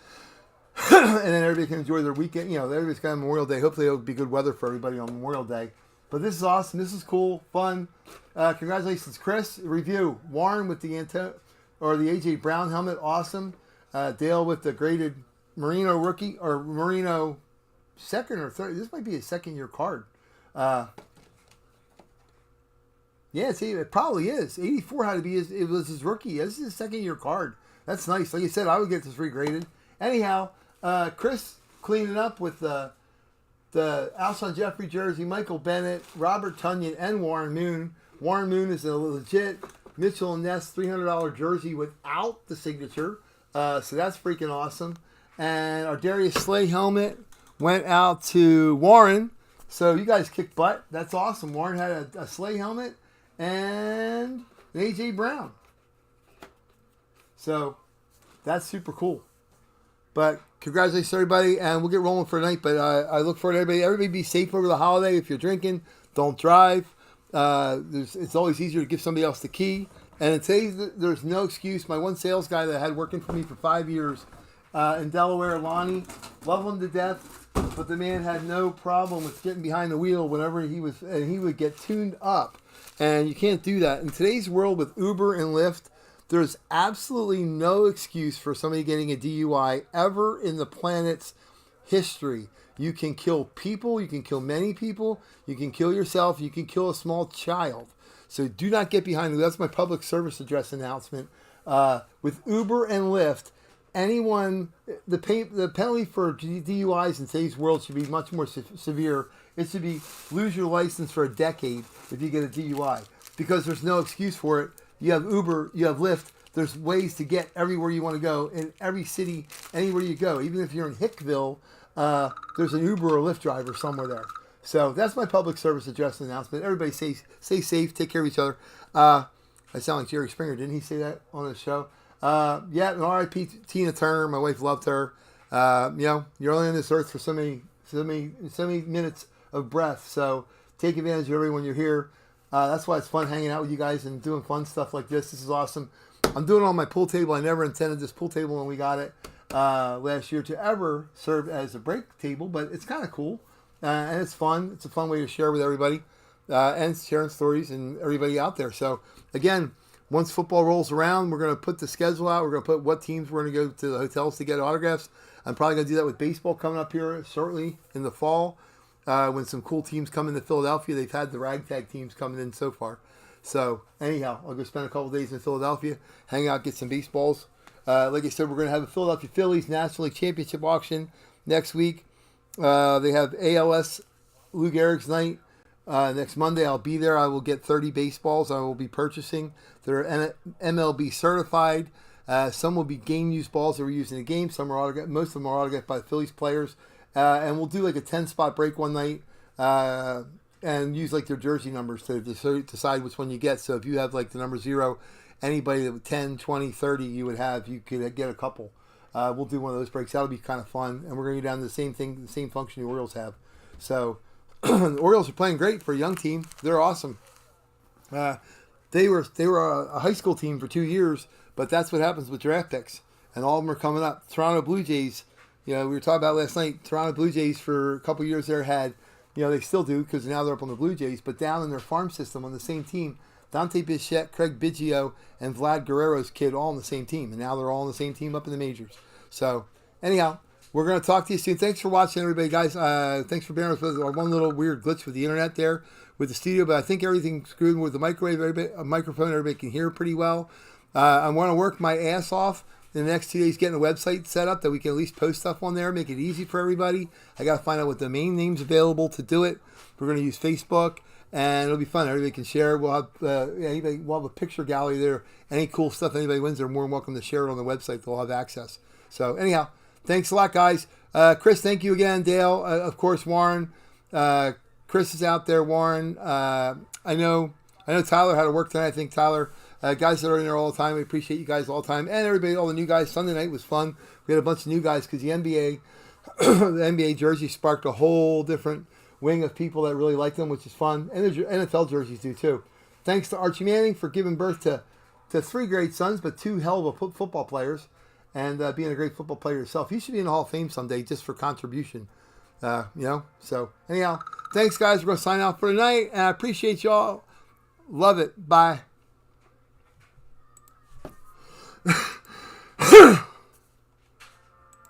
And then everybody can enjoy their weekend. You know, everybody's got Memorial Day. Hopefully it'll be good weather for everybody on Memorial Day. But this is awesome. This is cool, fun. Congratulations, Chris. Review. Warren with the AJ Brown helmet. Awesome. Dale with the graded Merino rookie or Merino second or third. This might be a second-year card. Yeah, see, it probably is. 84 had to be it was his rookie. This is his second-year card. That's nice. Like I said, I would get this regraded. Anyhow, Chris cleaning up with the Alshon Jeffrey jersey, Michael Bennett, Robert Tunyon, and Warren Moon. Warren Moon is a legit Mitchell and Ness $300 jersey without the signature. So that's freaking awesome. And our Darius Slay helmet went out to Warren. So you guys kicked butt. That's awesome. Warren had a Slay helmet and an AJ Brown. So that's super cool. But congratulations everybody, and we'll get rolling for tonight. But I look forward to everybody be safe over the holiday. If you're drinking, don't drive. It's always easier to give somebody else the key. And today there's no excuse. My one sales guy that I had working for me for 5 years in Delaware, Lonnie, love him to death. But the man had no problem with getting behind the wheel whenever he would get tuned up. And you can't do that. In today's world with Uber and Lyft, there's absolutely no excuse for somebody getting a DUI ever in the planet's history. You can kill people. You can kill many people. You can kill yourself. You can kill a small child. So do not get behind the wheel. That's my public service address announcement. With Uber and Lyft, the penalty for DUIs in today's world should be much more severe. It should be lose your license for a decade if you get a DUI, because there's no excuse for it. You have Uber, you have Lyft. There's ways to get everywhere you want to go in every city, anywhere you go. Even if you're in Hickville, there's an Uber or Lyft driver somewhere there. So that's my public service address announcement. Everybody stay safe, take care of each other. I sound like Jerry Springer. Didn't he say that on his show? Yeah, and R.I.P. Tina Turner. My wife loved her. You're only on this earth for so many minutes of breath. So take advantage of everyone you're here. That's why it's fun hanging out with you guys and doing fun stuff like this. This is awesome. I'm doing it on my pool table. I never intended this pool table when we got it last year to ever serve as a break table, but it's kind of cool. And it's fun. It's a fun way to share with everybody and sharing stories and everybody out there. So, again, once football rolls around, we're going to put the schedule out. We're going to put what teams we're going to go to the hotels to get autographs. I'm probably going to do that with baseball coming up here shortly in the fall when some cool teams come into Philadelphia. They've had the ragtag teams coming in so far. So, anyhow, I'll go spend a couple days in Philadelphia, hang out, get some baseballs. Like I said, we're going to have a Philadelphia Phillies National League Championship auction next week. They have ALS Lou Gehrig's night next Monday. I'll be there. I will get 30 baseballs I will be purchasing. They're MLB certified. Some will be game use balls that we're using in the game. Some are autographed. Most of them are autographed by the Phillies players. And we'll do like a 10-spot break one night and use like their jersey numbers to decide which one you get. So if you have like the number 0, anybody that with 10, 20, 30 you could get a couple. We'll do one of those breaks. That'll be kind of fun. And we're going to go down to the same thing, the same function the Orioles have. So the Orioles are playing great for a young team. They're awesome. They were a high school team for 2 years, but that's what happens with draft picks, and all of them are coming up. Toronto Blue Jays, we were talking about last night. Toronto Blue Jays for a couple years there had, they still do because now they're up on the Blue Jays, but down in their farm system on the same team, Dante Bichette, Craig Biggio, and Vlad Guerrero's kid all on the same team, and now they're all on the same team up in the majors. So anyhow, we're going to talk to you soon. Thanks for watching, everybody, guys. Thanks for bearing with us. One little weird glitch with the internet there with the studio, but I think everything's good with the microphone. Everybody can hear pretty well. I want to work my ass off in the next 2 days getting a website set up that we can at least post stuff on there, make it easy for everybody. I got to find out what domain names available to do it. We're going to use Facebook, and it'll be fun. Everybody can share. We'll have we'll have a picture gallery there. Any cool stuff anybody wins, they're more than welcome to share it on the website. They'll have access. So anyhow, thanks a lot, guys. Chris, thank you again. Dale, of course, Warren. Chris is out there. Warren. I know Tyler had to work tonight. I think Tyler. Guys that are in there all the time, we appreciate you guys all the time. And everybody, all the new guys. Sunday night was fun. We had a bunch of new guys because the NBA, the NBA jersey sparked a whole different wing of people that really like them, which is fun. And the NFL jerseys do too. Thanks to Archie Manning for giving birth to 3 great sons, but 2 hell of a football players, and being a great football player yourself. You should be in the Hall of Fame someday just for contribution. So anyhow, thanks guys. We're going to sign off for tonight, and I appreciate y'all. Love it. Bye.